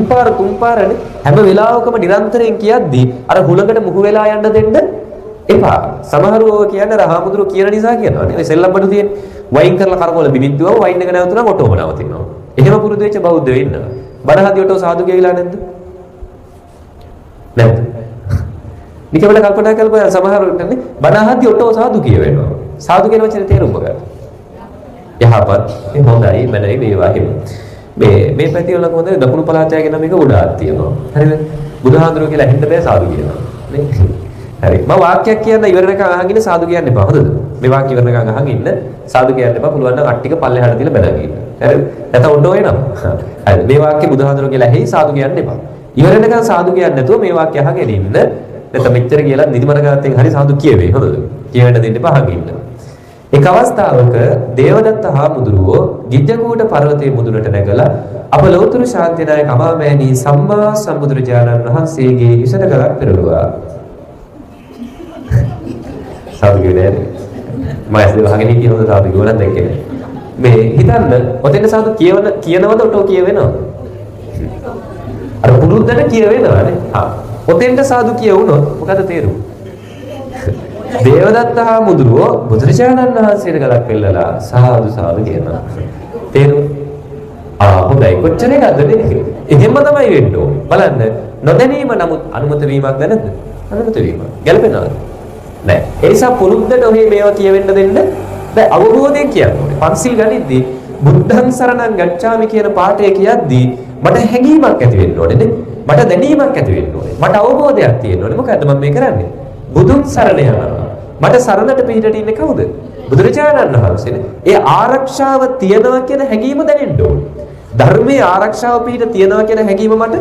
පාරනේ හැම වෙලාවකම නිරන්තරයෙන් කියද්දී අර හුලඟට මුහු වෙලා යන්න දෙන්න එපා. සමහරව කියන්නේ රහමුදුරු කියන නිසා කියනවානේ. ඔය සෙල්ලම් බඩු තියෙන වයින් කරලා කරකවල බිනිද්දුවම වයින් එක නැවතුනම ඔටෝම නවතිනවා. එහෙම පුරුදු වෙච්ච බෞද්ධයෝ ඉන්නවා. බණහදී ඔටෝ සාදු කියවිලා නැද්ද? නැද්ද? නිකම්ම කල්පනා කරලා සමහරවිට නේ බණහදී ඔටෝ සාදු කියවෙනවා. සාදු කියන වචනේ තේරුම මොකක්ද? යහපත්, මේ හොඳයි, මනයි මේවා හිමි. මේ පැති වල කොහොමද දකුණු පළාතය ගැන මේක උඩාක් තියෙනවා. හරිද? බුදුහාඳුරෝ කියලා හින්ද බෑ සාදු කියනවා. නේ? හරි. මම වාක්‍යයක් කියන්න ඉවරනකම් අහන් ඉන්න සාදු කියන්න එපා. හොඳද? මේ වාක්‍ය ඉවරනකම් අහන් ඉන්න සාදු කියන්න එපා. පුළුවන් නම් අට්ටික පල්ලෙහාට තියලා බැලගන්න ඉන්න. හරිද? නැත්නම් ඔන්න ඔය නම. හරි. මේ වාක්‍ය බුදුහාඳුරෝ කියලා ඇහි සාදු කියන්න එපා. ඉවරනකම් සාදු කියන්න නැතුව මේ වාක්‍ය අහගෙන ඉන්න. නැත්නම් මෙච්චර කියලා නිදිමර ගාතෙන් හරි සාදු කියවේ. හොඳද? කියවෙන්න දෙන්න එපා අහන් ඉන්න. එක් අවස්ථාවක දේවදත්ත හාමුදුරුවෝ ගිජ්ජකූට පර්වතයේ මුදුනට නැගලා අප ලෞතර ශාන්තිනායක අමාමෑණී සම්මා සම්බුදුරජාණන් වහන්සේගේ හිසට ගලක් පෙරළුවා. සාදු කියන්නේ මම ඇස්ලි වහගෙන හිටියේ හොඳ සාදු කියවලා දැක්කේ නෑ. මේ හිතන්න ඔතෙන් සාදු කියනවද ඔටෝ කියවෙනවද? අර පුරුද්දට කියවෙනවනේ. හා ඔතෙන්ට සාදු කියවුනොත් මොකද තේරුම? දේවදත්ත හාමුදුරුවෝ බුදුරජාණන් වහන්සේට ගලක් පෙන්නලා සාදු කියනවා. තේරුණා? හොඳයි. කොච්චර එකක්ද නේ? එහෙම තමයි වෙන්න ඕනේ. බලන්න නොදැනීම නමුත් අනුමත වීමක් නැද්ද? අනුමත වීම. ගැලපෙනවද? නෑ. ඒ නිසා පුරුද්දට ඔහේ මේවා කියවෙන්න දෙන්න දැන් අවබෝධයෙන් කියන්න ඕනේ. පන්සිල් ගනිද්දී බුද්ධං සරණං ගච්ඡාමි කියන පාඩේ කියද්දී මට හැඟීමක් ඇති වෙන්න ඕනේ නේ. මට දැනීමක් ඇති වෙන්න ඕනේ. මට අවබෝධයක් තියෙන්න ඕනේ. මොකද්ද මම මේ කරන්නේ? බුදුන් සරණ යනවා. මට සරණට පිටට ඉන්නේ කවුද? බුදුරජාණන් වහන්සේනේ. ඒ ආරක්ෂාව තියනවා කියන හැඟීම දැනෙන්න ඕනේ. ධර්මයේ ආරක්ෂාව පිට තියනවා කියන හැඟීම මට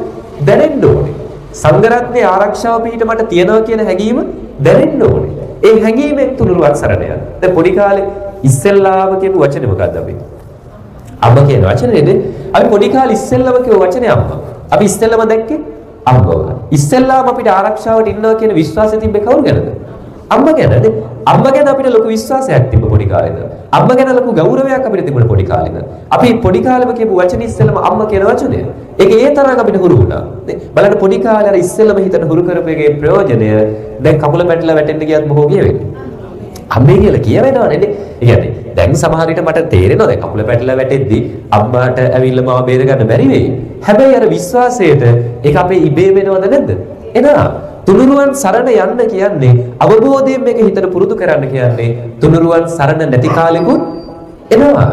දැනෙන්න ඕනේ. සංඝ රත්නයේ ආරක්ෂාව පිට මට තියනවා කියන හැඟීම දැනෙන්න ඕනේ. ඒ හැඟීමෙන් තුනුරුවන් සරණ යන්න. දැන් පොඩි කාලේ ඉස්සෙල්ලාම කියපු වචනේ මොකද්ද අපි? අම්මා කියන වචනේනේ. අපි පොඩි කාලේ ඉස්සෙල්ලාම කියපු වචනේ අම්මා. අපි ඉස්සෙල්ලාම දැක්කේ අම්මව. ඉස්සෙල්ලාම අපිට ආරක්ෂාවට ඉන්නවා කියන විශ්වාසය තිබ්බේ කවුරු ගැනද? අම්මා ගැනනේ. අම්මා ගැන අපිට ලොකු විශ්වාසයක් තිබ්බ පොඩි කාලේ ඉඳලා. අම්මා ගැන ලොකු ගෞරවයක් අපිට තිබුණ පොඩි කාලේ ඉඳලා. අපි පොඩි කාලෙම කියපු වචනේ ඉස්සෙල්ලාම අම්මා කියන වචනේ. ඒක ඒ තරම් අපිට හුරු වුණා. බලන්න පොඩි කාලේ අර ඉස්සෙල්ලාම හිතට හුරු කරපු එකේ ප්‍රයෝජනය දැන් කකුල පැටලලා වැටෙන්න ගියත් මොකෝ කියවෙන්නේ? අම්මේ කියලා කියවෙනවනේ නේ. ඒ කියන්නේ දැන් සමහර විට මට තේරෙනවා දැන් කකුල පැටලලා වැටෙද්දි අම්මාට ඇවිල්ලා මාව බේර ගන්න බැරි වෙයි. හැබැයි අර විශ්වාසයට ඒක අපේ ඉබේ වෙනවද නැද්ද? එනවා. තුනුරුවන් සරණ යන්න කියන්නේ අවබෝධයෙන් මේක හිතට පුරුදු කරන්න කියන්නේ තුනුරුවන් සරණ නැති කාලෙකුත් එනවා.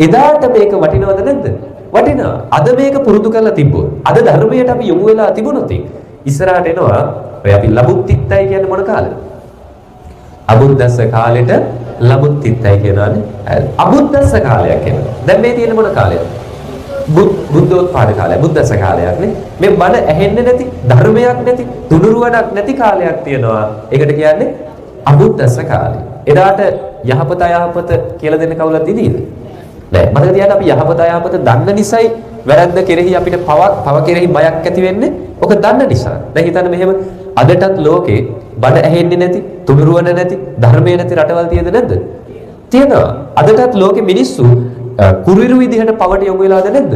එදාට මේක වටිනවද නැද්ද? වටිනවා. අද මේක පුරුදු කරලා තිබ්බොත් අද ධර්මයට අපි යොමු වෙලා තිබුණොත් ඉස්සරහට එනවා. ඔය අපි ලබුත්තිත්තයි කියන්නේ මොන කාලෙද? අබුද්දස්ස කාලෙට ලබුත්තිත්තයි කියනවානේ. අබුද්දස්ස කාලයක් කියනවා. දැන් මේ තියෙන මොන කාලයද? බුද්ධෝත්පාද කාලය. බුද්දස්ස කාලයක් නේ. මේ බණ ඇහෙන්නේ නැති, ධර්මයක් නැති, තුනුරුවණක් නැති කාලයක් තියෙනවා. ඒකට කියන්නේ අබුද්දස්ස කාලය. එදාට යහපත අයහපත කියලා දෙන්න කවුරුත් ඉදීද? නෑ. මතක තියාගන්න අපි යහපත අයහපත දන්න නිසායි වැරද්ද කෙරෙහි අපිට පව කෙරෙහි බයක් ඇති වෙන්නේ. ඔක දන්න නිසා. දැන් හිතන්න මෙහෙම අදටත් ලෝකේ බණ ඇහෙන්නේ නැති, තුනුරුවණ නැති, ධර්මයේ නැති රටවල් තියෙද නැද්ද? තියෙනවා. අදටත් ලෝකේ මිනිස්සු කුරිරු විදිහට පවට යොමු වෙලාද නැද්ද?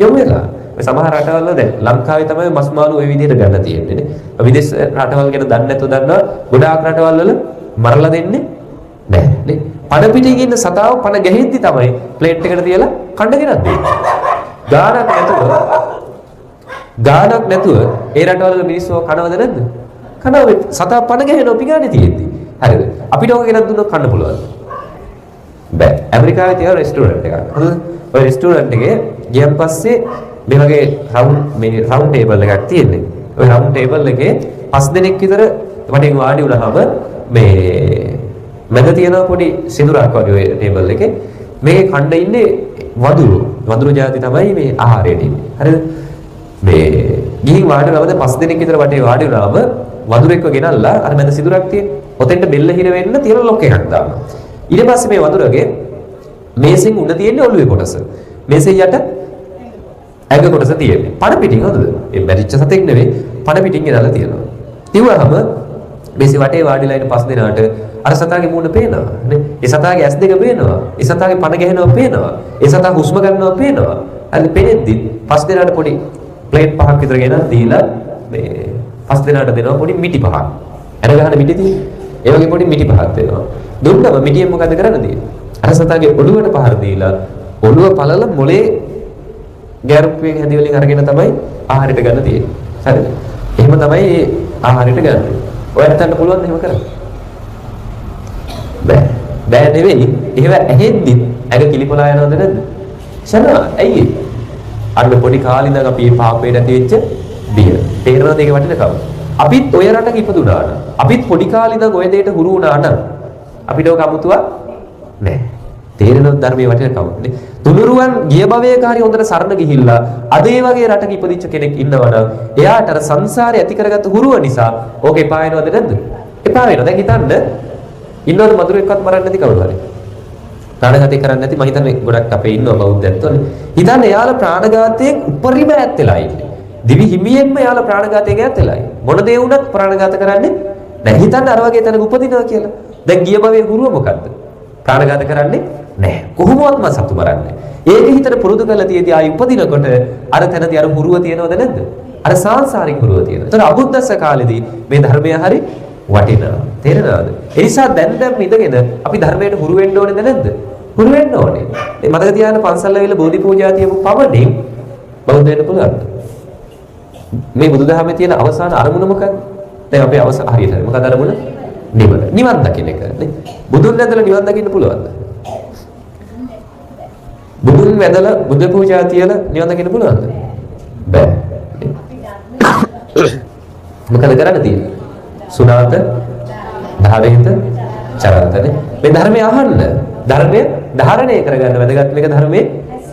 යොමු වෙලා. මේ සමහර රටවල් වල දැන් ලංකාවේ තමයි මස් මාළු ওই විදිහට ගන්න තියෙන්නේ නේ. විදේශ රටවල් ගැන දන්නේ නැතුව දන්නවා ගොඩාක් රටවල් වල මරලා දෙන්නේ නැහැ නේ. පණ පිටින් ඉන්න සතාව පණ ගැහෙද්දි තමයි ප්ලේට් එකට තියලා කන්න ගෙනත් දෙන්නේ. ගානක් නැතුව ඒ රටවල මිනිස්සු කනවද නැද්ද? කනවා. සතා පණ ගැහෙනවා පිගානේ තියෙද්දි. හරිද? අපිට ඕක ගෙනත් දුන්නොත් කන්න පුළුවන්. බෑ. ඇමරිකාවේ තියෙන රෙස්ටෝරන්ට් එකක්. හරිද? ඔය රෙස්ටෝරන්ට් එකේ ගියන් පස්සේ මේ වගේ රවුන්ඩ් ටේබල් එකක් තියෙන්නේ. ඔය රවුන්ඩ් ටේබල් එකේ 5 දෙනෙක් විතර වටින් වාඩි වුණාම මේ මැද තියෙන පොඩි සිදුරක් වගේ ඔය ටේබල් එකේ මේ කණ්ඩ ඉන්නේ වඳුරු జాති තමයි මේ ආහාරයට ඉන්නේ. හරිද? මේ ගිහින් වාඩි වෙනවද 5 දිනක් විතර වටේ වාඩි වුණාම වඳුරෙක්ව ගෙනල්ලා අර මැද සිදුරක් තියෙන. ඔතෙන්ට බෙල්ල හිර වෙන්න තියෙන ලොක් එකක් දානවා. ඊට පස්සේ මේ වඳුරගේ මේසෙන් උඩ තියෙන්නේ ඔළුවේ කොටස. මේසෙන් යට ඇඟ කොටස තියෙන්නේ. පණ පිටින් හොඳද? මේ මැරිච්ච සතෙක් නෙවෙයි පණ පිටින් ගෙනල්ලා තියෙනවා. තියුවහම මේසෙ වටේ වාඩිලා ඉන්න 5 දිනාට අර සතාගේ මූණ පේනවා නේ. ඒ සතාගේ ඇස් දෙක පේනවා. ඒ සතාගේ පණ ගැහෙනවා පේනවා. ඒ සතා හුස්ම ගන්නවා පේනවා. අන්න පෙනෙද්දි 5 දිනාට පොඩි ප්ලේට් පහක් විතර ගෙනත් දීලා මේ 5 දිනාට දෙනවා පොඩි මිටි පහක්. අර ගහන මිටි තියෙන්නේ. ඒ වගේ පොඩි මිටි පහක් දෙනවා. දුන්නම මිටියෙන් මොකද කරන්නේ? අර සතාගේ ඔළුවට පහර දීලා ඔළුව පළල මොලේ ගැරුප්පුවෙන් හැදි වලින් අරගෙන තමයි ආහාරයට ගන්න තියෙන්නේ. හරිද? එහෙම තමයි ආහාරයට ගන්න. ඔයත්තන්ට පුළුවන් එහෙම කරන්න. බෑ නෙවෙයි. එහෙම ඇහෙද්දි ඇඟ කිලිපොලා යනවද නැද්ද? ෂනා ඇයි? අන්න පොඩි කාලේ ඉඳන් අපි මේ පාපේට ඇති වෙච්ච දිය. තේරෙනවද ඒක වටිනකම? අපිත් ඔය රටක ඉපදුනා නම් අපිත් පොඩි කාලේ ඉඳන් ඔය දෙයට හුරු වුණා නම් අපිට ඔක අමුතුවක් නෑ. තේරෙනවද ධර්මයේ වටිනකම නේ? තුනුරුවන් ගිය භවයක හරි හොඳට සරණ ගිහිල්ලා අද ඒ වගේ රටක ඉපදිච්ච කෙනෙක් ඉන්නවා නම් එයාට අර සංසාරේ ඇති කරගත්ත හුරුව නිසා ඕක එපා වෙනවද නැද්ද? එපා වෙනවා. දැන් හිතන්න ඉන්නවද මధుරෙක්වත් මරන්නේ නැති කවුරු හරි? ප්‍රාණඝාතය කරන්නේ නැති මම හිතන්නේ ගොඩක් අපේ ඉන්නවා බෞද්ධයන්තෝනේ. හිතන්න එයාලා ප්‍රාණඝාතයෙන් උපරිම ඈත් වෙලා ඉන්නේ. දිවි හිමියෙන්ම එයාලා ප්‍රාණඝාතයෙන් ඈත් වෙලා ඉන්නේ. මොන දේ වුණත් ප්‍රාණඝාත කරන්නේ නැහැ. හිතන්න අර වගේ තැනක උපදිනවා කියලා. දැන් ගිය භවයේ හුරුව මොකද්ද? ප්‍රාණඝාත කරන්නේ නැහැ. කොහොමවත්ම සතු මරන්නේ. ඒක හිතට පුරුදු කරලා තියදී ආයි උපදිනකොට අර තැනදී අර හුරුව තියෙනවද නැද්ද? අර සාංශාරික හුරුව තියෙනවා. ඒතර අබුද්දස්ස කාලේදී මේ ධර්මය හරි වටිනවා. තේරෙනවද? ඒ නිසා දැන් ඉඳගෙන අපි ධර්මයට හුරු වෙන්න ඕනේද නැද්ද? හුරු වෙන්න ඕනේ. මේ මතක තියාගන්න පන්සල් ඇවිල්ලා බෝධි පූජා තියපු පමණින් බෞද්ධ වෙන්න පුළුවන්. මේ බුදුදහමේ තියෙන අවසාන අරමුණ මොකක්ද? දැන් අපේ අවසාන හරියට මොකක්ද අරමුණ? නිවන් දකින්න එක නේ. බුදුන් වැඳලා නිවන් දකින්න පුළුවන්ද? බුදුන් වැඳලා බුද්ධ පූජා තියලා නිවන් දකින්න පුළුවන්ද? බෑ. මොකද කරන්න තියෙන්නේ? සුණාත ධාරේත චරන්තනේ. මේ ධර්මය අහන්න. ධර්මය ධාරණය කරගන්න වැදගත් මේක ධර්මයේ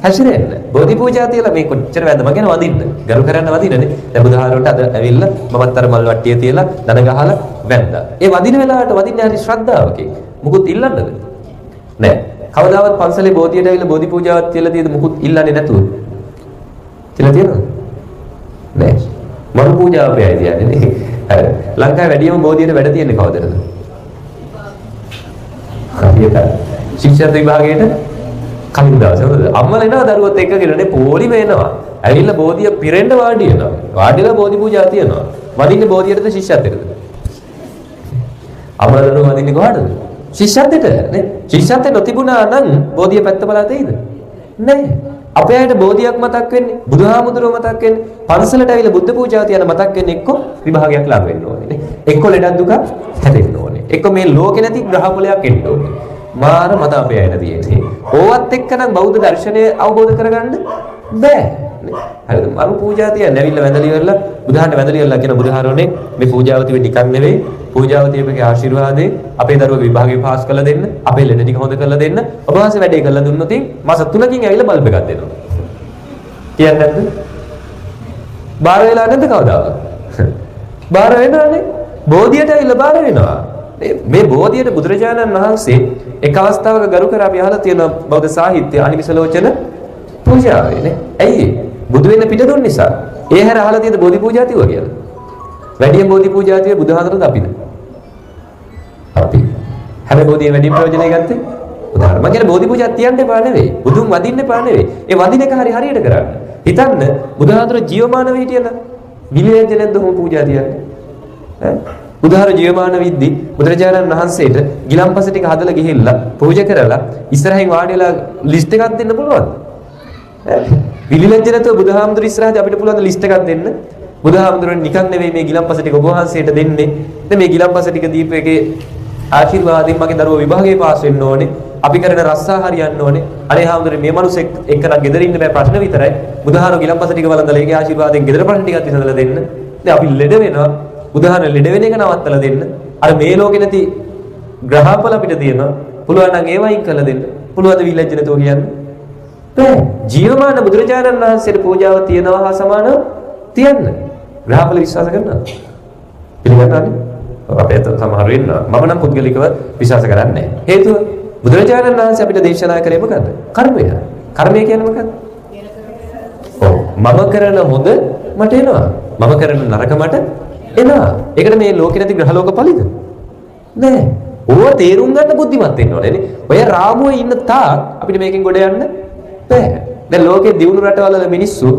හැසිරෙන්න. බෝධි පූජා තියලා මේ කොච්චර වැඳ මගෙන වදින්න. ගරු කරන්න වදින්නනේ. දැන් බුදුහාරවට අද ඇවිල්ලා මමත් අර මල් වට්ටිය තියලා දන ගහලා වැඳා. ඒ වදින වෙලාවට වදින්නේ හරි ශ්‍රද්ධාවකින්. මුකුත් ඉල්ලන්නද? නෑ. කවදාවත් පන්සලේ බෝධියට ඇවිල්ලා බෝධි පූජාවක් තියලා තියෙද මුකුත් ඉල්ලන්නේ නැතුව. තියලා තියෙනවද? නෑ. මල් පූජාව වෙයි කියන්නේ නේ. හරි. ලංකාවේ වැඩිම බෝධියට වැඩ තියෙන්නේ කවදද? හරියට. ශිෂ්‍යත්ව විභාගයට කලින් දවසේ හොඳද? අම්මලා එනවා දරුවොත් එක්කගෙනනේ පොලිම එනවා. ඇවිල්ලා බෝධිය පිරෙන්න වාඩි වෙනවා. වාඩිලා බෝධි පූජා තියනවා. වදින්නේ බෝධියටද ශිෂ්‍යත්වයටද? අම්මලා දරුවෝ වදින්නේ කොහටද? ශිෂ්‍යත්වයට නේ. ශිෂ්‍යත්වය නොතිබුණා නම් බෝධිය පැත්ත බලා දෙයිද? නෑ. අපේ අයට බෝධියක් මතක් වෙන්නේ, බුදුහාමුදුරුවෝ මතක් වෙන්නේ, පන්සලට ඇවිල්ලා බුද්ධ පූජා තියන මතක් වෙන්නේ එක්ක විභාගයක් ළඟ වෙන්න ඕනේ නේ. එක්ක ලෙඩක් දුක හැදෙන්න ඕනේ. එක්ක මේ ලෝකේ නැති ග්‍රහපලයක් එන්න ඕනේ. මාර මත අපේ අයට තියෙන්නේ. ඕවත් එක්කනම් බෞද්ධ දර්ශනය අවබෝධ කරගන්න බෑ. හරිද? මරු පූජා තියන්නේ ඇවිල්ලා වැඳලි ඉවරලා බුදුහාමට වැඳලි ඉවරලා කියන බුදුහාරෝනේ මේ පූජාව තිබෙ නිකන් නෙවෙයි. පූජාව තියපේගේ ආශිර්වාදේ අපේ දරුවෝ විභාගේ පාස් කරලා දෙන්න, අපේ ලෙඩ ටික හොඳ කරලා දෙන්න. ඔබ වහන්සේ වැඩේ කරලා දුන්නොත් මාස 3කින් ඇවිල්ලා බල්බ් එකක් දෙනවා. කියන්නේ නැද්ද? බාර වෙලා නැද්ද කවදාවත්? බාර වෙනවනේ. බෝධියට ඇවිල්ලා බාර වෙනවා. මේ බෝධියට බුදුරජාණන් වහන්සේ එක් අවස්ථාවක ගරු කර අපි අහලා තියෙන බෞද්ධ සාහිත්‍ය අනිවිසලෝචන පූජාවේනේ. ඇයි? බුදු වෙන්න පිට දුන්න නිසා. ඒ හැර අහලා තියෙද බෝධි පූජා තියුවා කියලා. වැඩිම බෝධි පූජා තියේ බුදුහාමරද අපිද? අපි. හැබැයි බෝධියෙන් වැඩි ප්‍රයෝජනය ගත්තේ බුදුහාමර. මම කියන්නේ බෝධි පූජා තියන්න එපා නෙවෙයි. බුදුන් වදින්න එපා නෙවෙයි. ඒ වදින එක හරියට කරන්න. හිතන්න බුදුහාමර ජීවමානව හිටියනම් විලියජ නැද්ද හොම පූජා තියන්නේ? ඈ බුදුහාර ජීවමාන විද්දි බුදුරජාණන් වහන්සේට ගිලම්පස ටික හදලා ගිහිල්ලා පූජා කරලා ඉස්සරහින් වාඩිලා ලිස්ට් එකක් දෙන්න පුළුවන්ද? විලිලැජ්ජ නැතුව බුදුහාමුදුර ඉස්සරහදී අපිට පුළුවන් ලිස්ට් එකක් දෙන්න. බුදුහාමුදුරන් නිකන් නෙවෙයි මේ ගිලම්පස ටික ඔබ වහන්සේට දෙන්නේ. දැන් මේ ගිලම්පස ටික දීපු එකේ ආශිර්වාදයෙන් මගේ දරුවෝ විභාගේ පාස් වෙන්න ඕනේ. අපි කරන රස්සා හරියන්න ඕනේ. අනේ හාමුදුරනේ මේ මිනිස්සෙක් එක්කනම් ගෙදර ඉන්න බෑ ප්‍රශ්න විතරයි. බුදුහාර ගිලම්පස ටික වළඳලා ඒකේ ආශිර්වාදයෙන් ගෙදර ප්‍රශ්න ටිකක් විසඳලා දෙන්න. දැන් අපි ලෙඩ වෙනවා. බුදුහාම ලෙඩ වෙන එක නවත්තලා දෙන්න. අර මේ ලෝකේ නැති ග්‍රහපල අපිට තියෙනවා. පුළුවන් නම් ඒවයින් කළ දෙන්න. පුළුවන්ද විලජ්ජ නැතුව කියන්නේ? බෑ. ජීවමාන බුදුරජාණන් වහන්සේට පූජාව තියනවා හා සමානව තියන්න. ග්‍රහපල විශ්වාස කරනවා. පිළිගන්නවද? අපේ සමහර වෙන්නවා. මම නම් පුද්ගලිකව විශ්වාස කරන්නේ නැහැ. හේතුව බුදුරජාණන් වහන්සේ අපිට දේශනා කරේ මොකද්ද? කර්මය. කර්මය කියන්නේ මොකද්ද? ඔව්. මම කරන හොඳ මට එනවා. මම කරන නරක මට එනවා. ඒකට මේ ලෝකේ නැති ග්‍රහ ලෝක පලිද? නෑ. ඕව තේරුම් ගන්න බුද්ධිමත් වෙන්න ඕනේ නේ. ඔය රාමුවේ ඉන්න තාක් අපිට මේකෙන් ගොඩ යන්න බෑ. දැන් ලෝකේ දියුණු රටවල මිනිස්සු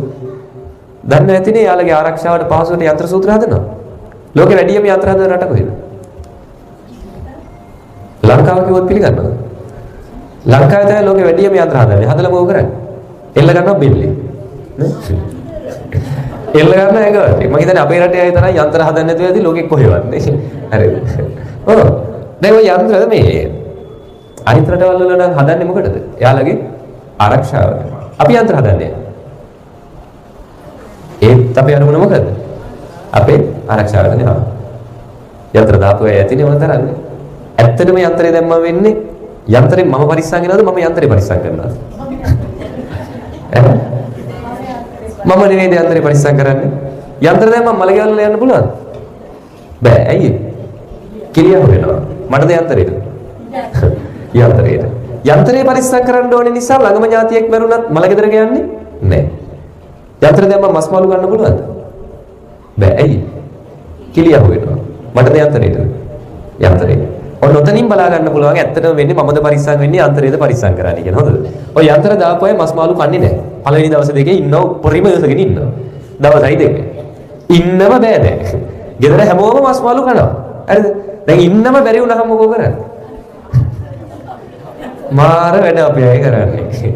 දන්නේ නැතිනේ යාළගේ ආරක්ෂාවට පහසුවට යන්ත්‍ර සූත්‍ර හදනවා. ලෝකෙ වැඩිම යන්ත්‍ර හදන රට කොහෙද? ලංකාව කිව්වොත් පිළිගන්නවද? ලංකාවේ තමයි ලෝකෙ වැඩිම යන්ත්‍ර හදන්නේ. හදලා මොකද කරන්නේ? එල්ල ගන්නවා බෙල්ලේ. නේ? එල්ල ගන්න එකවත්. මම හිතන්නේ අපේ රටේ අය තරම් යන්ත්‍ර හදන්නේ නැතුව ඇති ලෝකෙ කොහෙවත් නේ. හරිද? ඔව්. දැන් ඔය යන්ත්‍ර මේ අනිත් රටවල් වල නම් හදන්නේ මොකටද? එයාලගේ ආරක්ෂාවට. අපි යන්ත්‍ර හදන්නේ. ඒත් අපේ අරමුණ මොකද? අපේ ආරක්ෂාවට නේ. යන්ත්‍ර දාපු අය ඇතිනේ මොන තරම්නේ. ඇත්තටම යන්ත්‍රය දැම්මම වෙන්නේ යන්ත්‍රේ මම පරිස්සම් කරනවද මම යන්ත්‍රේ පරිස්සම් කරනවද? මම නෙවෙයි යන්ත්‍රේ පරිස්සම් කරන්නේ. යන්ත්‍ර දැම්මම මලගෙවල් වල යන්න පුළුවන්ද? බෑ. ඇයි? කිරියා වෙනවා. මටද යන්ත්‍රේට? යන්ත්‍රේට. යන්ත්‍රේ පරිස්සම් කරන්න ඕනේ නිසා ළඟම ඥාතියෙක් මරුණත් මලගෙදර ගයන්නේ නෑ. යන්ත්‍ර දැම්මම මස් මාළු ගන්න පුළුවන්ද? බෑ. ඇයි? කිරියා වෙනවා. මටද යන්ත්‍රේට? යන්ත්‍රේට. ඔන්න ඔතනින් බලා ගන්න පුළුවන් ඇත්තටම වෙන්නේ මමද පරිස්සම් වෙන්නේ යන්ත්‍රයේද පරිස්සම් කරන්නේ කියන හොඳද? ඔය යන්ත්‍ර දාපු අය මස් මාළු කන්නේ නැහැ. පළවෙනි දවස් දෙකේ ඉන්නව උපරිම ඉවසගෙන ඉන්නවා. දවසයි දෙක. ඉන්නම බෑ දැන්. ගෙදර හැමෝම මස් මාළු කනවා. හරිද? දැන් ඉන්නම බැරි වුණාම මොකෝ කරන්නේ? මාර වැඩ අපි අය කරන්නේ.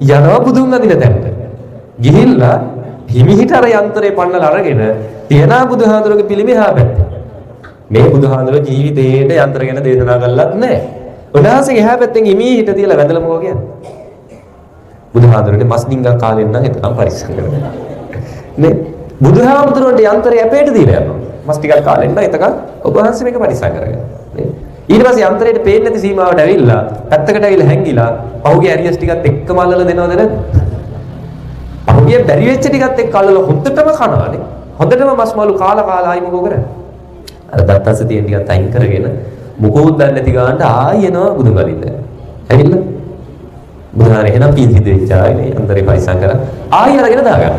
යනවා බුදුන් අදින තැනට. ගිහිල්ලා හිමිහිට අර යන්ත්‍රේ පන්නලා අරගෙන තියනා බුදුහාඳුරගේ පිළිමේ පැත්තේ. මේ බුදුහාඳුර ජීවිතේට යන්ත්‍ර ගැන දේශනා කළත් නැහැ. උන්වහන්සේ එහා පැත්තෙන් හිමිහිට තියලා වැඳලා මොකෝ කියන්නේ? බුදුහාඳුරනේ මස් ඩිංගක් කාලෙන් නම් එතකම් පරිස්සම් කරනවා. නේ බුදුහාමුදුරන්ට යන්ත්‍රය අපේට දීලා යනවා. මස් ටිකක් කාලෙන් නම් එතකම් ඔබ වහන්සේ මේක පරිස්සම් කරගෙන. නේ ඊට පස්සේ යන්ත්‍රයට පේන්නේ නැති සීමාවට ඇවිල්ලා පැත්තකට ඇවිල්ලා හැංගිලා පහුගිය ඇරියස් ටිකත් එක්කම අල්ලලා දෙනවද නැද්ද? පහුගිය බැරි වෙච්ච ටිකත් එක්ක අල්ලලා හොද්දටම කනවානේ. හොද්දටම මස් මාළු කාලා ආයි මොකෝ කරන්නේ? අර දත්තස තියෙන ටිකත් අයින් කරගෙන මොකෝත් දන්නේ නැති ගානට ආයෙ එනවා බුදුන් වලින්ද. ඇවිල්ලා බුදුහාර එහෙනම් පීති දෙච්චායිනේ යන්ත්‍රේ පරිස්සම් කරා. ආයෙ අරගෙන දාගන්න.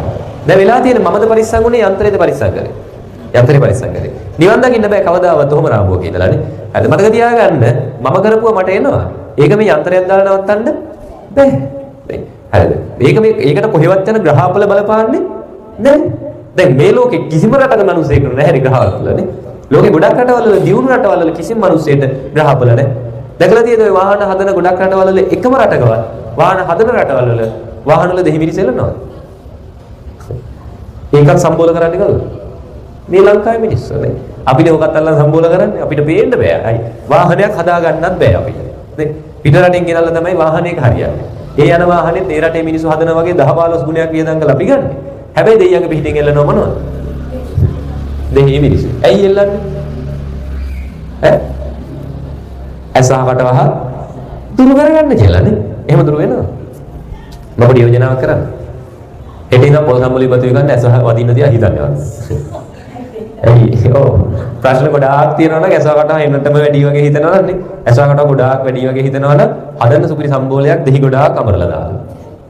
දැන් වෙලා තියෙන මමද පරිස්සම් වුණේ යන්ත්‍රේද පරිස්සම් කරේ. යන්ත්‍රේ පරිස්සම් කරේ. නිවන් දකින්න බෑ කවදාවත් ඔහොම රාමුවක ඉඳලානේ. හරිද? මතක තියාගන්න මම කරපුවා මට එනවා. ඒක මේ යන්ත්‍රයක් දාලා නවත්තන්න බෑ. හරිද? ඒකට කොහෙවත් යන ග්‍රහපල බලපාන්නේ නැහැ. දැන් මේ ලෝකේ කිසිම රටක මිනිස්සෙකුට නැහැ ග්‍රහවලනේ. ලෝකේ ගොඩක් රටවල දියුණු රටවල කිසිම මිනිස්සෙට ග්‍රහපල නැහැ. දැකලා තියෙද ඔය වාහන හදන ගොඩක් රටවල එකම රටකවත් වාහන හදන රටවල වාහන වල දෙහිමිරි සෙල්ලනවා. ඒකත් සම්බෝල කරන්නේ කවුද? මේ ලංකාවේ මිනිස්සු නේ. අපිට ඔකත් අල්ලන් සම්බෝල කරන්නේ අපිට පේන්න බෑ. අයි වාහනයක් හදා ගන්නත් බෑ අපිට. නේ පිට රටින් ගෙනල්ලා තමයි වාහනයක හරියන්නේ. ඒ යන වාහනේ ඒ රටේ මිනිස්සු හදන වගේ 10 15 ගුණයක් වියදම් කරලා අපි ගන්නෙ. හැබැයි දෙයියන්ගේ පිටින් එල්ලනවා මොනවද? දෙහි මිනිස්සු. ඇයි එල්ලන්නේ? ඈ? ඇසහකට වහ දුරු කරගන්න කියලා නේ. එහෙම දුරු වෙනවා. මම පොඩි යෝජනාවක් කරන්න. හෙට ඉඳන් පොල් සම්මුලි බතු ගන්න ඇසහ වදින්න දිහා හිතන්නේ. ඔව් ප්‍රශ්න ගොඩාක් තියෙනවා නම් ඇසකට එන්නටම වැඩි වගේ හිතනවා නේ. ඇසකට ගොඩාක් වැඩි වගේ හිතනවා නම් හදන්න සුපිරි සම්බෝලයක් දෙහි ගොඩාක් අමරලා දාලා.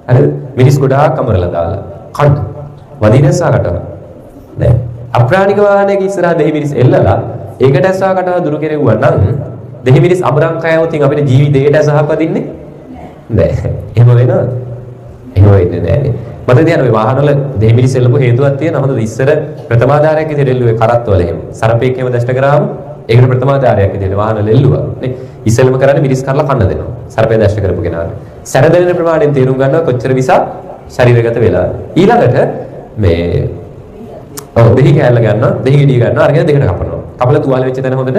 හරිද? මිනිස් ගොඩාක් අමරලා දාලා. කන්න. වදින ඇසකට නෑ. අප්‍රාණික වාහනයක ඉස්සරහා දෙහි මිනිස් එල්ලලා ඒකට ඇසකට දුරු කෙරෙව්වා නම් දෙහි මිනිස් අමරංකයව තින් අපේ ජීවිතේට ඇසහක් වදින්නේ නෑ. එහෙම වෙනවද? එහෙම වෙන්නේ නෑනේ. මට තියන ඔය වාහනවල දෙහිමිලි සෙල්ලපු හේතුවක් තියෙනවා. හොඳද ඉස්සර ප්‍රථමාධාරයක් විදිහට එල්ලුවේ කරත්තවල එහෙම. සරපේක් එහෙම දැෂ්ට කරාම ඒකට ප්‍රථමාධාරයක් විදිහට වාහනවල එල්ලුවා. නේ ඉස්සෙල්ලම කරන්නේ මිරිස් කරලා කන්න දෙනවා. සරපේ දැෂ්ට කරපු කෙනාට. සැර දෙන ප්‍රමාණයෙන් තේරුම් ගන්නවා කොච්චර විසා ශරීරගත වෙලා. ඊළඟට මේ දෙහි කෑල්ල ගන්නවා, දෙහි ගෙඩිය ගන්නවා, අරගෙන දෙකට කපනවා. කපලා තුවාල වෙච්ච තැන හොඳට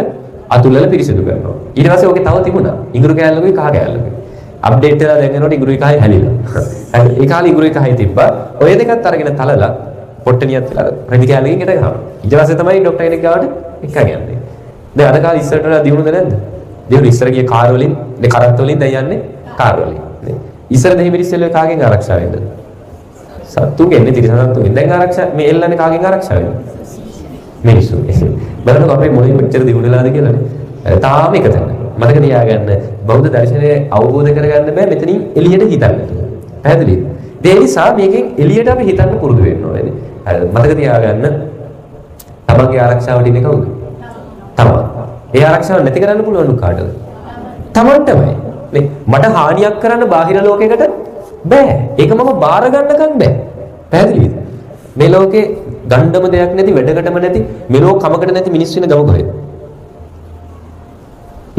අතුල්ලලා පිරිසිදු කරනවා. ඊට පස්සේ ඕකේ තව තිබුණා. ඉඟුරු කෑල්ලකුයි කහ කෑල්ලකුයි. අප්ඩේට් වෙලා දැන් යනකොට ඉඟුරු එකයි හැලිලා. හරි ඒ කාලේ ඉඟුරු එකයි තිබ්බා. ඔය දෙකත් අරගෙන තලලා පොට්ටනියත් වෙලා රෙදි කෑල්ලකින් ගෙට ගහනවා. ඊට පස්සේ තමයි ડોක්ටර් කෙනෙක් ගාවට එක ගන්නේ. දැන් අද කාලේ ඉස්සරට වඩා දියුණුද නැද්ද? දියුණු ඉස්සර ගිය කාර් වලින්, මේ කරත් වලින් දැන් යන්නේ කාර් වලින්. නේ. ඉස්සර දෙහි මිරිස්සෙල්ලේ කාගෙන් ආරක්ෂා වෙන්නද? සත්තුන්ගෙන් නේ තිරසනුන්ගෙන්. දැන් ආරක්ෂා මේ එල්ලන්නේ කාගෙන් ආරක්ෂා වෙන්නේ? මිනිස්සු. බලන්න අපේ මොළේ මෙච්චර දියුණු වෙලාද කියලානේ. තාම එක තැන. මතක තියාගන්න බෞද්ධ දර්ශනය අවබෝධ කරගන්න බෑ මෙතනින් එළියට හිතන්න. පැහැදිලිද? ඒ නිසා මේකෙන් එළියට අපි හිතන්න පුරුදු වෙන්න ඕනේ. හරි මතක තියාගන්න තමන්ගේ ආරක්ෂාවට ඉන්නේ කවුද? තමන්. ඒ ආරක්ෂාව නැති කරන්න පුළුවන් කාටද? තමන්ටමයි. නේ මට හානියක් කරන්න බාහිර ලෝකයකට බෑ. ඒක මම බාර ගන්නකම් බෑ. පැහැදිලිද? මේ ලෝකේ ගණ්ඩම දෙයක් නැති වැඩකටම නැති මෙලෝ කමකට නැති මිනිස්සු ඉන්න ගම කොහෙද?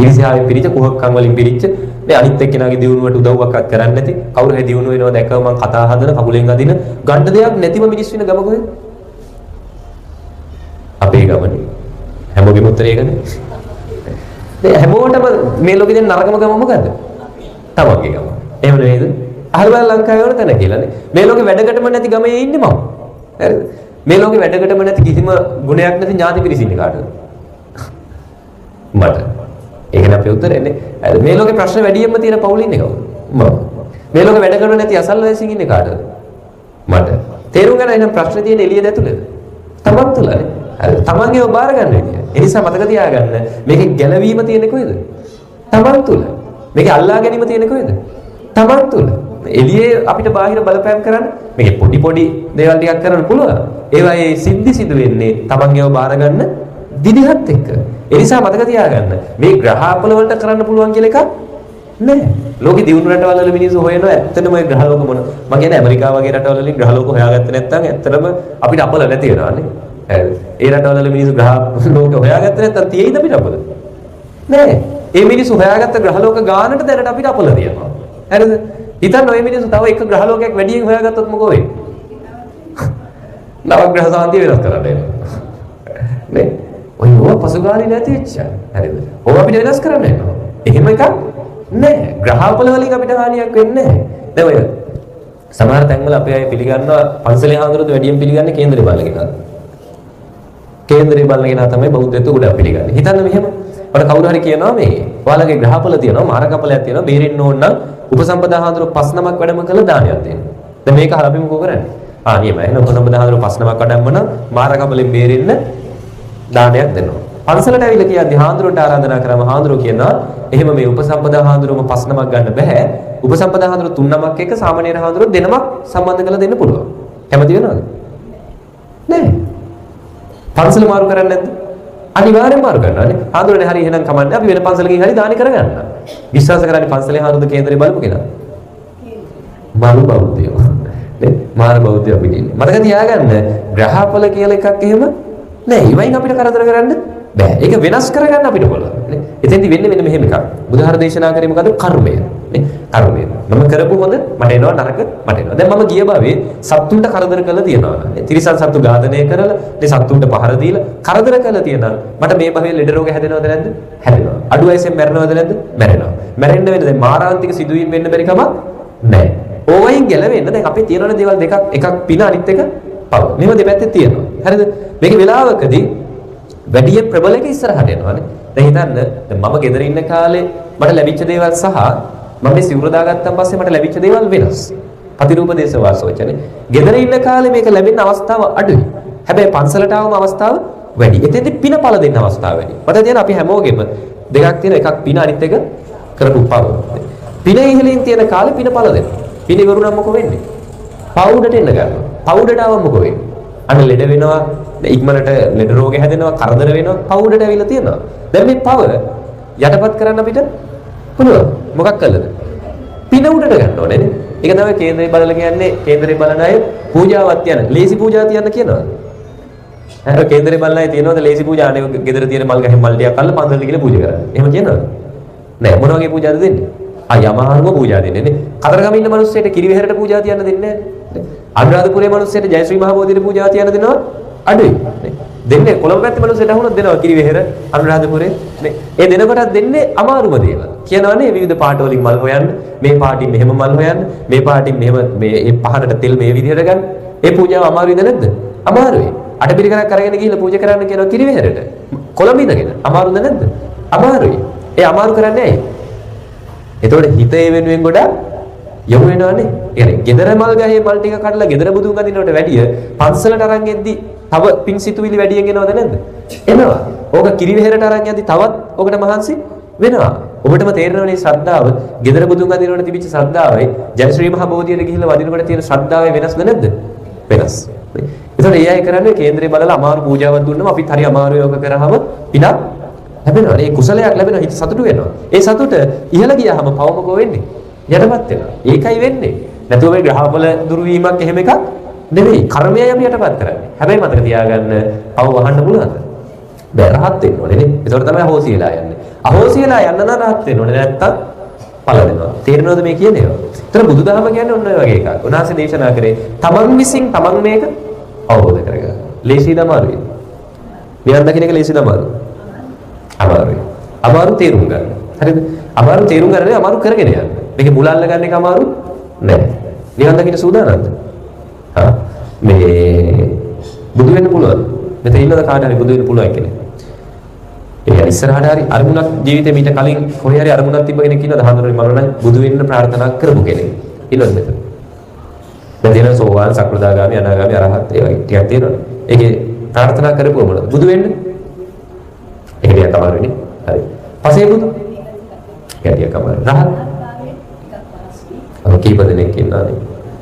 ඊර්ෂ්‍යාවෙන් පිරිච්ච කුහකම් වලින් පිරිච්ච මේ අනිත් එක්කෙනාගේ දියුණුවට උදව්වක්වත් කරන්නේ නැති කවුරු හරි දියුණු වෙනවා දැක්කම මං කතා හදන කකුලෙන් අදින ගණ්ඩ දෙයක් නැතිව මිනිස්සු ඉන්න ගම කොහෙද? අපේ ගමනේ. හැමෝගෙම උත්තරය ඒකනේ. මේ හැමෝටම මේ ලෝකෙ දෙන නරකම ගම මොකද්ද? තමන්ගේ ගම. එහෙම නේද? අහල බලන්න ලංකාවේ වල තැන කියලානේ. මේ ලෝකෙ වැඩකටම නැති ගමේ ඉන්නේ මම. හරිද? මේ ලෝකෙ වැඩකටම නැති කිසිම ගුණයක් නැති ඥාති පිරිස ඉන්නේ කාටද? මට. ඒකනේ අපේ උත්තරෙන්නේ. මේ ලෝකේ ප්‍රශ්න වැඩියෙන්ම තියෙන පවුල ඉන්නේ කවුද? මම. මේ ලෝකෙ වැඩ කරන නැති අසල්වැසින් ඉන්නේ කාටද? මට. තේරුම් ගන්න එහෙනම් ප්‍රශ්න තියෙන එළියද ඇතුළේද? තමන් තුලනේ. හරි. තමන්ගේව බාර ගන්න විදිය. ඒ නිසා මතක තියාගන්න මේකේ ගැළවීම තියෙන්නේ කොහෙද? තමන් තුල. මේකේ අල්ලා ගැනීම තියෙන්නේ කොහෙද? තමන් තුල. එළියේ අපිට බාහිර බලපෑම් කරන්න මේකේ පොඩි පොඩි දේවල් ටිකක් කරන්න පුළුවන්. ඒවා ඒ සිද්ධ වෙන්නේ තමන්ගේව බාර ගන්න විදිහත් එක්ක. ඒ නිසා මතක තියාගන්න මේ ග්‍රහාපල වලට කරන්න පුළුවන් කියලා එකක් නැහැ. ලෝකෙ දියුණු රටවල් වල මිනිස්සු හොයනවා ඇත්තටම ඒ ග්‍රහලෝක මොන මම කියන්නේ ඇමරිකාව වගේ රටවල් වලින් ග්‍රහලෝක හොයාගත්තේ නැත්නම් ඇත්තටම අපිට අපල නැති වෙනවානේ. හරිද? ඒ රටවල් වල මිනිස්සු ග්‍රහලෝක හොයාගත්තේ නැත්නම් තියෙයිද අපිට අපල? නෑ. ඒ මිනිස්සු හොයාගත්ත ග්‍රහලෝක ගානට දැනට අපිට අපල තියෙනවා. හරිද? හිතන්න ඔය මිනිස්සු තව එක ග්‍රහලෝකයක් වැඩියෙන් හොයාගත්තොත් මොකෝ වෙන්නේ? නවග්‍රහ සාන්තිය වෙනස් කරන්න වෙනවා. නේ? ඔය පසුගානේ නැති වෙච්ච. හරිද? ඕවා අපිට වෙනස් කරන්න වෙනවා. එහෙම එකක් නෑ. ග්‍රහපල වලින් අපිට හානියක් වෙන්නේ නෑ. දැන් ඔය සමහර තැන්වල අපේ අය පිළිගන්නවා පන්සලේ හාමුදුරුවෝ වැඩියෙන් පිළිගන්නේ කේන්දරේ බලන කෙනා. කේන්දරේ බලන කෙනා තමයි බෞද්ධත්ව ගොඩක් පිළිගන්නේ. හිතන්න මෙහෙම. ඔයාලා කවුරු හරි කියනවා මේ ඔයාලගේ ග්‍රහපල තියෙනවා මාරකපලයක් තියෙනවා බේරෙන්න ඕන නම් උපසම්පදා හාමුදුරුවෝ 5 නමක් වැඩම කළ දානයක් දෙන්න. දැන් මේක අහලා අපි මොකෝ කරන්නේ? නියමයි. එහෙනම් උපසම්පදා හාමුදුරුවෝ 5 නමක් වැඩම නම් මාරකපලෙන් බේරෙන්න දානයක් දෙනවා. පන්සලට ඇවිල්ලා කියද්දි හාමුදුරුවන්ට ආරාධනා කරාම හාමුදුරුවෝ කියනවා එහෙම මේ උපසම්පදා හාමුදුරුවෝම 5 නමක් ගන්න බෑ. උපසම්පදා හාමුදුරුවෝ 3 නමක් එක්ක සාමාන්‍ය හාමුදුරුවෝ දෙනමක් සම්බන්ධ කරලා දෙන්න පුළුවන්. කැමති වෙනවද? නෑ. පන්සල මාරු කරන්නේ නැද්ද? අනිවාර්යෙන් මාරු කරනවානේ. හාමුදුරුවනේ හරි එහෙනම් කමන්නේ අපි වෙන පන්සලකින් හරි දානි කරගන්න. විශ්වාස කරන්නේ පන්සලේ හාමුදුරුවෝ කේන්දරේ බලමු කියලා. මාළු බෞද්ධයෝ. නේ? මාර බෞද්ධයෝ අපි කියන්නේ. මතක තියාගන්න ග්‍රහපල කියලා එකක් එහෙම නෑ. ඊවයින් අපිට කරදර කරන්න බෑ. ඒක වෙනස් කරගන්න අපිට පුළුවන්. නේ? එතෙන්දි වෙන්නේ මෙන්න මෙහෙම එකක්. බුදුහාර දේශනා කරේ මොකද්ද? කර්මය. නේ? කර්මය. මම කරපු හොඳ මට එනවා නරක මට එනවා. දැන් මම ගිය භවයේ සත්තුන්ට කරදර කළා තියනවා. නේ? තිරිසන් සත්තු ඝාතනය කරලා, මේ සත්තුන්ට පහර දීලා කරදර කළා තියනවා. මට මේ භවයේ ලෙඩ රෝග හැදෙනවද නැද්ද? හැදෙනවා. අඩු වයසෙන් මැරෙනවද නැද්ද? මැරෙනවා. මැරෙන්න වෙන්නේ දැන් මාරාන්තික සිදුවීම් වෙන්න බැරි කමක් නෑ. ඕවයින් ගැලවෙන්න දැන් අපේ තියෙන දේවල් දෙකක් එකක් පින අනිත් එක පව. මේව දෙපැත්තේ තියෙනවා. හරිද? මේක වෙලාවකදී වැඩි ප්‍රබල එක ඉස්සරහට යනවානේ. දැන් හිතන්න දැන් මම ගෙදර ඉන්න කාලේ මට ලැබිච්ච දේවල් සහ මම මේ සිවුර දාගත්තන් පස්සේ මට ලැබිච්ච දේවල් වෙනස්. ප්‍රතිරූප දේශ වාසෝචනේ. ගෙදර ඉන්න කාලේ මේක ලැබෙන්න අවස්ථාව අඩුයි. හැබැයි පන්සලට ආවම අවස්ථාව වැඩි. එතෙන්දී පින පළ දෙන්න අවස්ථාව වැඩි. මට තියෙන අපි හැමෝගෙම දෙකක් තියෙන එකක් පින අනිත් එක කරපු පව. පින ඉහළින් තියෙන කාලේ පින පළ දෙන්න. පින ඉවරුනම මොකෝ වෙන්නේ? පවුඩට එන්න ගන්නවා. පවුඩට ආවම මොකෝ වෙන්නේ? අන්න ලෙඩ වෙනවා, ඉක්මනට ලෙඩ රෝග හැදෙනවා, කරදර වෙනවා, පවුඩට ඇවිල්ලා තියෙනවා. දැන් මේ පව යටපත් කරන්න අපිට පුළුවන්. මොකක් කළද? පින උඩට ගන්න ඕනේ නේ. ඒක තමයි කේන්දරේ බලලා කියන්නේ කේන්දරේ බලන අය පූජාවක් තියන. ලේසි පූජා තියන්න කියනවා. අර කේන්දරේ බලන අය තියනවාද ලේසි පූජා අනේ ගෙදර තියෙන මල් ගහෙන් මල් ටිකක් අල්ල පන්සලට ගිහලා පූජා කරන්න. එහෙම කියනවද? නෑ මොන වගේ පූජාද දෙන්නේ? යමහානුව පූජා දෙන්නේ නේ. කතරගම ඉන්න මිනිස්සෙට කිරිවෙහෙරට පූජා තියන්න දෙන්නේ නෑ. අනුරාධපුරයේ මිනිස්සෙට ජයශ්‍රී මහ බෝධියට පූජා තියන්න දෙනවා අඩුයි. නේ. දෙන්නේ කොළඹ පැත්තේ මිනිස්සුන්ට අහුනොත් දෙනවා කිරිවෙහෙර අනුරාධපුරේ. නේ. ඒ දෙනකොටත් දෙන්නේ අමාරුම දේවල්. කියනවානේ විවිධ පාට වලින් මල් හොයන්න, මේ පාටින් මෙහෙම මල් හොයන්න, මේ පාටින් මෙහෙම මේ පහනට තෙල් මේ විදිහට ගන්න. ඒ පූජාව අමාරුයිද නැද්ද? අමාරුයි. අටපිරිකරක් අරගෙන ගිහිල්ලා පූජා කරන්න කියනවා කිරිවෙහෙරට. කොළඹ ඉඳගෙන. අමාරුද නැද්ද? අමාරුයි. ඒ අමාරු කරන්නේ ඇයි? එතකොට හිතේ වෙනුවෙන් ගොඩක් යොමු වෙනවනේ. ඒ කියන්නේ ගෙදර මල් ගහේ මල් ටික කඩලා ගෙදර බුදුන් අදිනවට වැඩිය පන්සලට අරන් එද්දි තව පින්සිතුවිලි වැඩියෙන් එනවද නැද්ද? එනවා. ඕක කිරිවෙහෙරට අරන් යද්දි තවත් ඔකට මහන්සි වෙනවා. ඔබටම තේරෙනවනේ ශ්‍රද්ධාව, ගෙදර බුදුන් අදිනවට තිබිච්ච ශ්‍රද්ධාවයි ජයශ්‍රී මහ බෝධියට ගිහිල්ලා වදිනකොට තියෙන ශ්‍රද්ධාවයි වෙනස්ද නැද්ද? වෙනස්. ඒතකොට ඒ අය කරන්නේ කේන්දරේ බලලා අමාරු පූජාවක් දුන්නම අපිත් හරි අමාරු යෝග කරාම පිනක් ලැබෙනවා. ඒ කුසලයක් ලැබෙනවා. හිත සතුටු වෙනවා. ඒ සතුට ඉහළ ගියාම පවමකෝ වෙන්නේ. යටපත් වෙනවා. ඒකයි වෙන්නේ. නැතුව මේ ග්‍රහවල දුර්වීමක් එහෙම එකක් නෙවෙයි. කර්මයයි අපි යටපත් කරන්නේ. හැබැයි මතක තියාගන්න පව වහන්න පුළුවන්ද? බෑ, රහත් වෙන්න ඕනේ නේ. ඒතකොට තමයි අහෝසි වෙලා යන්නේ. අහෝසි වෙලා යන්න නම් රහත් වෙන්න ඕනේ. නැත්තම් පළ දෙනවා. තේරෙනවද මේ කියන්නේ? ඒතර බුදුදහම කියන්නේ ඔන්න ඔය වගේ එකක්. උන්වහන්සේ දේශනා කරේ තමන් විසින් තමන් මේක අවබෝධ කරගන්න. ලේසිද අමාරුයි? නිවන් දකින්න එක ලේසිද අමාරුයි? අමාරුයි. අමාරු තේරුම් ගන්න. හරිද? අමාරු තේරුම් ගන්න නේ අමාරු කරගෙන යන්න. මේකේ මුල අල්ල ගන්න එක අමාරු නෑ. නිවන් දකින්න සූදානම්ද? හා මේ බුදු වෙන්න පුළුවන්. මෙතන ඉන්නද කාට හරි බුදු වෙන්න පුළුවන් කෙනෙක්? ඒ ඉස්සරහට හරි අරමුණක් ජීවිතේ මීට කලින් කොහේ හරි අරමුණක් තිබ්බ කෙනෙක් ඉන්නවද? හඳුනන්නේ මම නම් බුදු වෙන්න ප්‍රාර්ථනා කරපු කෙනෙක්. ඉන්නවද මෙතන? දැන් සෝවාන් සකෘදාගාමි අනාගාමි අරහත් ඒ වගේ ටිකක් තියෙනවනේ. ඒකේ ප්‍රාර්ථනා කරපුව මොනවද? බුදු වෙන්න. ඒක ටිකක් අමාරුනේ. හරි. පසේ බුදු. ඒක ටිකක් අමාරුයි. රහත්. අපි කීප දෙනෙක් ඉන්නවානේ.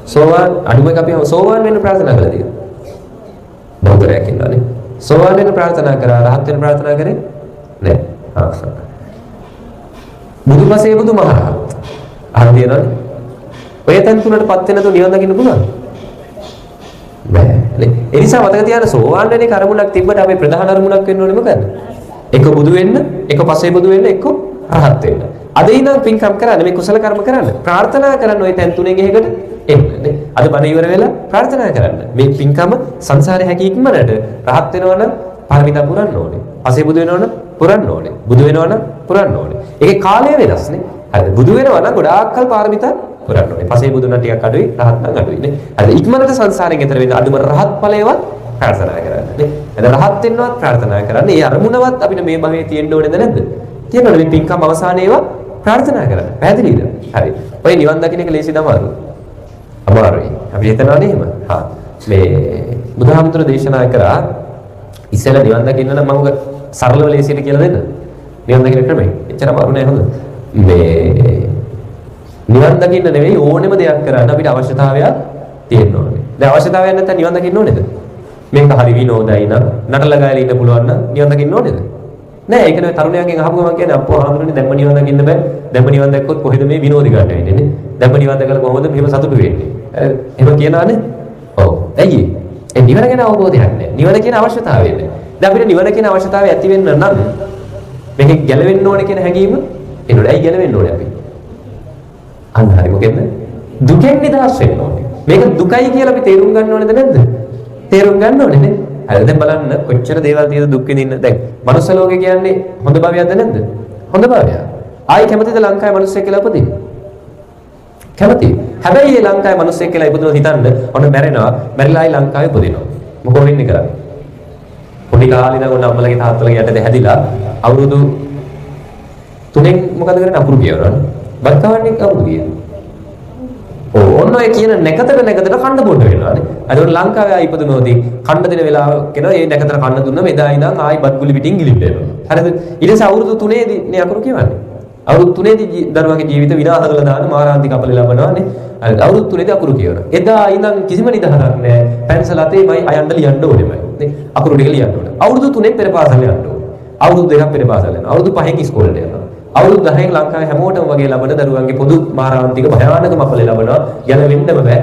සෝවාන් අඩුම එක අපි සෝවාන් වෙන්න ප්‍රාර්ථනා කළා තියෙනවා. බෞද්ධයෙක් ඉන්නවානේ. සෝවාන් වෙන්න ප්‍රාර්ථනා කරා රහත් වෙන්න ප්‍රාර්ථනා කරේ නෑ. බුදු පසේ බුදු මහරහත්. අහන්න තියෙනවනේ. ඔය තැන් තුනටපත් වෙන තු නිවන් දකින්න පුළුවන්. බෑ. ඒ නිසා මතක තියාගන්න සෝවාන් වෙන එක අරමුණක් තිබ්බට අපේ ප්‍රධාන අරමුණක් වෙන්න ඕනේ මොකද්ද? එක බුදු වෙන්න, එක පසේ බුදු වෙන්න, එක රහත් වෙන්න. අද ඉඳන් පින්කම් කරන්න, මේ කුසල කර්ම කරන්න. ප්‍රාර්ථනා කරන්න ඔය තැන් තුනෙන් එකකට එන්න. අද බණ ඉවර වෙලා ප්‍රාර්ථනා කරන්න. මේ පින්කම සංසාරේ හැකි ඉක්මනට රහත් වෙනවා නම් පාරමිතා පුරන්න ඕනේ. පසේ බුදු වෙනවා නම් පුරන්න ඕනේ. බුදු වෙනවා නම් පුරන්න ඕනේ. ඒකේ කාලය වෙනස් නේ. හරිද? බුදු වෙනවා නම් ගොඩාක් කල් පාරමිතා පුරන්න ඕනේ. පසේ බුදු නම් ටිකක් අඩුයි, රහත් නම් අඩුයි නේ. හරිද? ඉක්මනට සංසාරයෙන් එතර වෙන්න අදුම රහත් ඵලයවත් ප්‍රාර්ථනා කරන්න නේ. එද රහත් වෙන්නවත් ප්‍රාර්ථනා කරන්න. ඒ අරමුණවත් අපිට මේ භවයේ තියෙන්න ඕනේද නැද්ද? තියෙනවනේ. මේ පින්කම් අවසානයේවා ප්‍රාර්ථනා කරන්න. පැහැදිලිද? හරි. ඔය නිවන් දකින්න එක ලේසිද අමාරුද? අමාරුයි. අපි හිතනවානේ එහෙම. හා මේ බුදුහාමුදුර දේශනා කරා ඉස්සෙල්ලා නිවන් දකින්න නම් මම සරලව ලේසියට කියලා දෙන්න. නිවන් දකින්න ක්‍රමය. එච්චර අමාරු නෑ හොඳ. මේ නිවන් දකින්න නෙවෙයි ඕනෙම දෙයක් කරන්න අපිට අවශ්‍යතාවයක් තියෙන්න ඕනේ. දැන් අවශ්‍යතාවයක් නැත්නම් නිවන් දකින්න ඕනේද? මේක හරි විනෝදයි නම් නටලා ගාලා ඉන්න පුළුවන් නම් නිවන් දකින්න ඕනේද? නෑ. ඒක නෙවෙයි තරුණයන්ගෙන් අහපු ගමන් කියන්නේ අප්පෝ ආන්දරනේ දැම්ම නිවන් දකින්න බෑ. දැම්ම නිවන් දැක්කොත් කොහෙද මේ විනෝදි ගන්න වෙන්නේ නේ? දැම්ම නිවන් දැකලා කොහොමද මෙහෙම සතුටු වෙන්නේ? එහෙම කියනවානේ. ඔව්. ඇයි ඒ නිවන ගැන අවබෝධයක් නැහැ. නිවන කියන අවශ්‍යතාවය නැහැ. දැන් අපිට නිවන කියන අවශ්‍යතාවය ඇති වෙන්න නම් මේකෙන් ගැලවෙන්න ඕනේ කියන හැඟීම එනෝනේ. ඇයි ගැලවෙන්න ඕනේ අපි? අන්න හරි මොකෙන්ද? දුකෙන් නිදහස් වෙන්න ඕනේ. මේක දුකයි කියලා අපි තේරුම් ගන්න ඕනේද නැද්ද? තේරුම් ගන්න ඕනේ නේ. හරි දැන් බලන්න කොච්චර දේවල් තියෙද දුක් විඳින්න. දැන් මනුස්ස ලෝකේ කියන්නේ හොඳ භවයක්ද නැද්ද? හොඳ භවයක්. ආයි කැමතිද ලංකාවේ මිනිස්සෙක් කියලා උපදින්න? කැමති. හැබැයි මේ ලංකාවේ මිනිස්සෙක් කියලා ඉපදුනොත් හිතන්න ඔන්න මැරෙනවා. මැරිලා ආයි ලංකාවේ උපදිනවා. මොකෝ වෙන්නේ කරන්නේ? පොඩි කාලේ ඉඳන් ඔන්න අම්මලගේ තාත්තලගේ යටද හැදිලා අවුරුදු 3න් මොකද කරන්නේ අකුරු කියවනවා. බත් කවන්නේ අවුරුදු කියනවා. ඔන්න ඔය කියන නැකතට කන්න බොන්න වෙනවානේ. අදෝට ලංකාවේ ආයි ඉපදුනෝදී කන්න දෙන වෙලාව කෙනා මේ නැකතට කන්න දුන්නම එදා ඉඳන් ආයි බත් ගුලි පිටින් ගිලින්න වෙනවා. හරිද? ඊට පස්සේ අවුරුදු 3ේදී නේ අකුරු කියවන්නේ. අවුරුදු 3ේදී දරුවගේ ජීවිත විනාශ කරලා දාන මාරාන්තික අපල ලැබනවානේ. අවුරුදු 3ේදී අකුරු කියවනවා. එදා ඉඳන් කිසිම නිදහසක් නැහැ. පැන්සල් අතේමයි අයන්න ලියන්න ඕනෙමයි. නේ? අකුරු ටික ලියන්න ඕනේ. අවුරුදු 3ක් පෙර පාසල් යන්න ඕනේ. අවුරුදු 2ක් පෙර පාසල් යනවා. අවුරුදු 5ක් ඉස්කෝලේට යනවා. අවුරුදු 10ක් ලංකාවේ හැමෝටම වගේ ලබන දරුවන්ගේ පොදු මාරාන්තික භයානකම අපල ලැබනවා. ගැලවෙන්නම බෑ.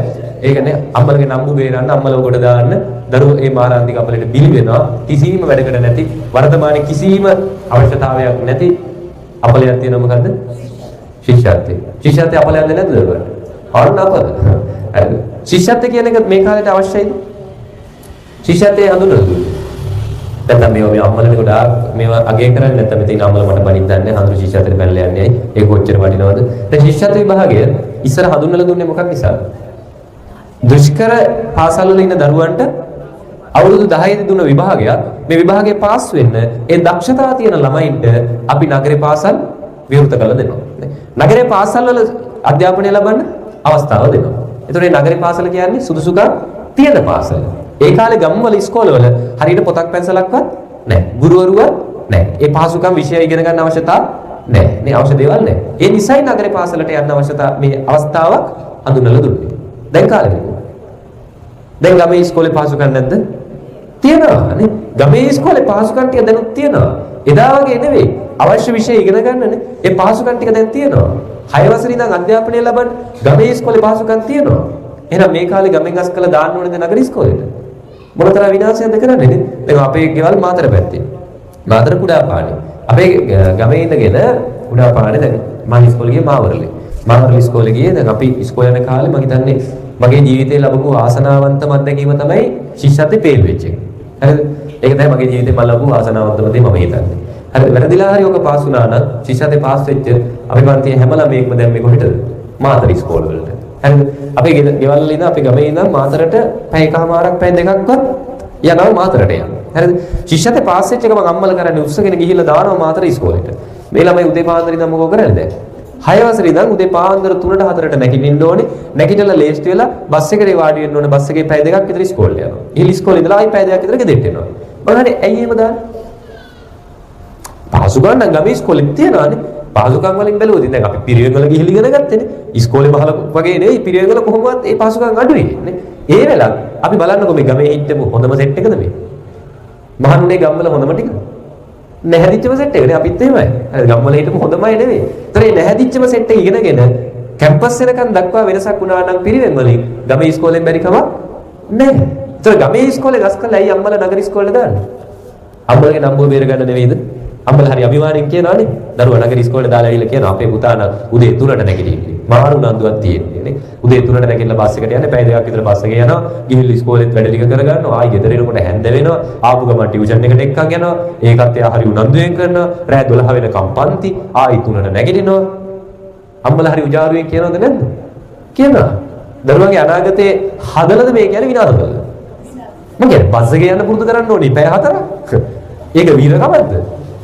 ඒකනේ අම්මලගේ නම්බු බේරන්න අම්මලව කොට දාන්න දරුවෝ ඒ මාරාන්තික අපලෙට බිලි වෙනවා. කිසිම වැඩකට නැති වර්තමානයේ කිසිම අවශ්‍යතාවයක් නැති අපලයක් තියෙනවා මොකද්ද? ශිෂ්‍යත්වය. ශිෂ්‍යත්වය අපලයක්ද නැද්ද දරුවන්ට? අරණ අපල. හරි. ශිෂ්‍යත්වය කියන එක මේ කාලේට අවශ්‍යයිද? ශිෂ්‍යත්වයේ හඳුනනද? නැත්නම් මේ අම්මලනේ ගොඩාක් මේවා අගය කරන්නේ නැත්නම් මෙතන අම්මල මට බණින්න දන්නේ හඳුරු ශිෂ්‍යත්වයට පැනලා යන්නේ ඇයි? ඒක කොච්චර වටිනවද? දැන් ශිෂ්‍යත්ව විභාගය ඉස්සර හඳුන්වලා දුන්නේ මොකක් නිසාද? දුෂ්කර පාසල් වල ඉන්න දරුවන්ට අවුරුදු 10 දී දුන්න විභාගයක් මේ විභාගේ පාස් වෙන්න ඒ දක්ෂතාව තියෙන ළමයින්ට අපි නගරේ පාසල් විවෘත කරලා දෙනවා. නගරේ පාසල් වල අධ්‍යාපනය ලබන්න අවස්ථාව දෙනවා. ඒතකොට මේ නගරේ පාසල කියන්නේ සුදුසුකම් තියෙන පාසල. ඒ කාලේ ගම්වල ඉස්කෝලවල හරියට පොතක් පැන්සලක්වත් නැහැ. ගුරුවරුවත් නැහැ. ඒ පහසුකම් විෂය ඉගෙන ගන්න අවශ්‍යතාව නැහැ. මේ අවශ්‍ය දේවල් නැහැ. ඒ නිසයි නගරේ පාසලට යන්න අවශ්‍යතාව මේ අවස්ථාවක් හඳුන්වලා දුන්නේ. දැන් කාලේ දැන් ගමේ ඉස්කෝලේ පහසුකම් නැද්ද? තියෙනවා නේ. ගමේ ඉස්කෝලේ පහසුකම් ටික දැනුත් තියෙනවා. එදා වගේ නෙවෙයි. අවශ්‍ය විෂය ඉගෙන ගන්නනේ. ඒ පහසුකම් ටික දැන් තියෙනවා. 6 වසරේ ඉඳන් අධ්‍යාපනය ලබන්න ගමේ ඉස්කෝලේ පහසුකම් තියෙනවා. එහෙනම් මේ කාලේ ගමෙන් අස් කළා දාන්න ඕනේද නගර ඉස්කෝලේට? මොනතරම් විනාශයක්ද කරන්නේ නේ? දැන් අපේ ගෙවල් මාතර පැත්තේ. මාතර කුඩා පානේ. අපේ ගමේ ඉඳගෙන කුඩා පානේ දැන් මම ඉස්කෝලේ ගියේ මාවරලේ. මාවරලේ ඉස්කෝලේ ගියේ දැන් අපි ඉස්කෝලේ යන කාලේ මම හිතන්නේ මගේ ජීවිතේ ලැබපු ආසනාවන්තම අත්දැකීම තමයි ශිෂ්‍යත්වයේ පේල් වෙච්ච එක. හරිද? ඒක තමයි මගේ ජීවිතේ මම ලැබපු ආසනාවන්තම දේ මම හිතන්නේ. හරිද? වැරදිලා හරි ඔක පාස් වුණා නම් ශිෂ්‍යත්වයේ පාස් වෙච්ච අපි පන්තියේ හැම ළමයෙක්ම දැන් මේ කොහෙටද? මාතර ඉස්කෝල වලට. හරිද? අපේ ගෙවල් වල ඉඳන් අපි ගමේ ඉඳන් මාතරට පැය එකමාරක් පැය දෙකක්වත් යනවා මාතරට යනවා. හරිද? ශිෂ්‍යත්වයේ පාස් වෙච්ච එක මම අම්මල කරන්නේ උස්සගෙන ගිහිල්ලා දානවා මාතර ඉස්කෝලේට. මේ ළමයි උදේ පාන්දර ඉඳන් මොකෝ කරන්නේ දැන්? 6 වසරේ ඉඳන් උදේ පාන්දර 3ට 4ට නැගිටින්න ඕනේ. නැගිටලා ලේස්ට් වෙලා බස් එකේ වාඩි වෙන්න ඕනේ. බස් එකේ පැය දෙකක් විතර ඉස්කෝලේ යනවා. ඊළඟ ඉස්කෝලේ ඉඳලා ආයි පැය දෙකක් විතර ගෙදරට එනවා. බලන්න ඇයි එහෙම දාන්නේ? පහසුකම් නම් ගමේ ඉස්කෝලේ තියනවානේ. පහසුකම් වලින් බැලුවොත් දැන් අපි පිරිවෙන් වල ගිහිල්ලා ඉගෙන ගත්තේනේ. ඉස්කෝලේ බහල වගේ නෙවෙයි පිරිවෙන් වල කොහොමවත් ඒ පහසුකම් අඩුයි නේ. ඒ වෙලාව අපි බලන්නකො මේ ගමේ හිටපු හොඳම සෙට් එකද මේ? මහනුනේ ගම්වල හොඳම ටික. නැහැදිච්චම සෙට් එකනේ අපිත් එහෙමයි. හරි ගම්වල හිටපු හොඳමයි නෙවෙයි. ඒතර මේ නැහැදිච්චම සෙට් එක ඉගෙනගෙන කැම්පස් එකෙන් දක්වා වෙනසක් වුණා නම් පිරිවෙන් වලින් ගමේ ඉස්කෝලෙන් බැරි කමක් නැහැ. ඒතර ගමේ ඉස්කෝලේ ගස් කළා ඇයි අම්මලා නගර ඉස්කෝලේ දාන්නේ? අම්මලගේ නම්බුව බේර ගන්න නෙවෙයිද? අම්මලා හරි අභිමාණයෙන් කියනවානේ. දරුවා නගර ඉස්කෝලේ දාලා ඇවිල්ලා කියනවා අපේ පුතා නම් උදේ 3ට නැගිටින්නේ. මාරු නන්දුවක් තියෙන්නේ නේ. උදේ 3ට නැගිටලා බස් එකට යන්නේ පැය දෙකක් විතර බස් එකේ යනවා. ගිහිල්ලා ඉස්කෝලේත් වැඩ ටික කරගන්නවා. ආයි ගෙදර එනකොට හැන්ද වෙනවා. ආපු ගමන් ටියුෂන් එකට එක්කන් යනවා. ඒකත් එයා හරි උනන්දුවෙන් කරනවා. රෑ 12 වෙනකම් පන්ති. ආයි 3ට නැගිටිනවා. අම්මලා හරි උජාරුවෙන් කියනවද නැද්ද? කියනවා. දරුවන්ගේ අනාගතේ හදලද මේ කියන්නේ විනාශ කරලා? මම කියන්නේ බස් එකේ යන්න පුරුදු කරන්න ඕනේ පැය 4ක්. ඒක වීරකමක්ද?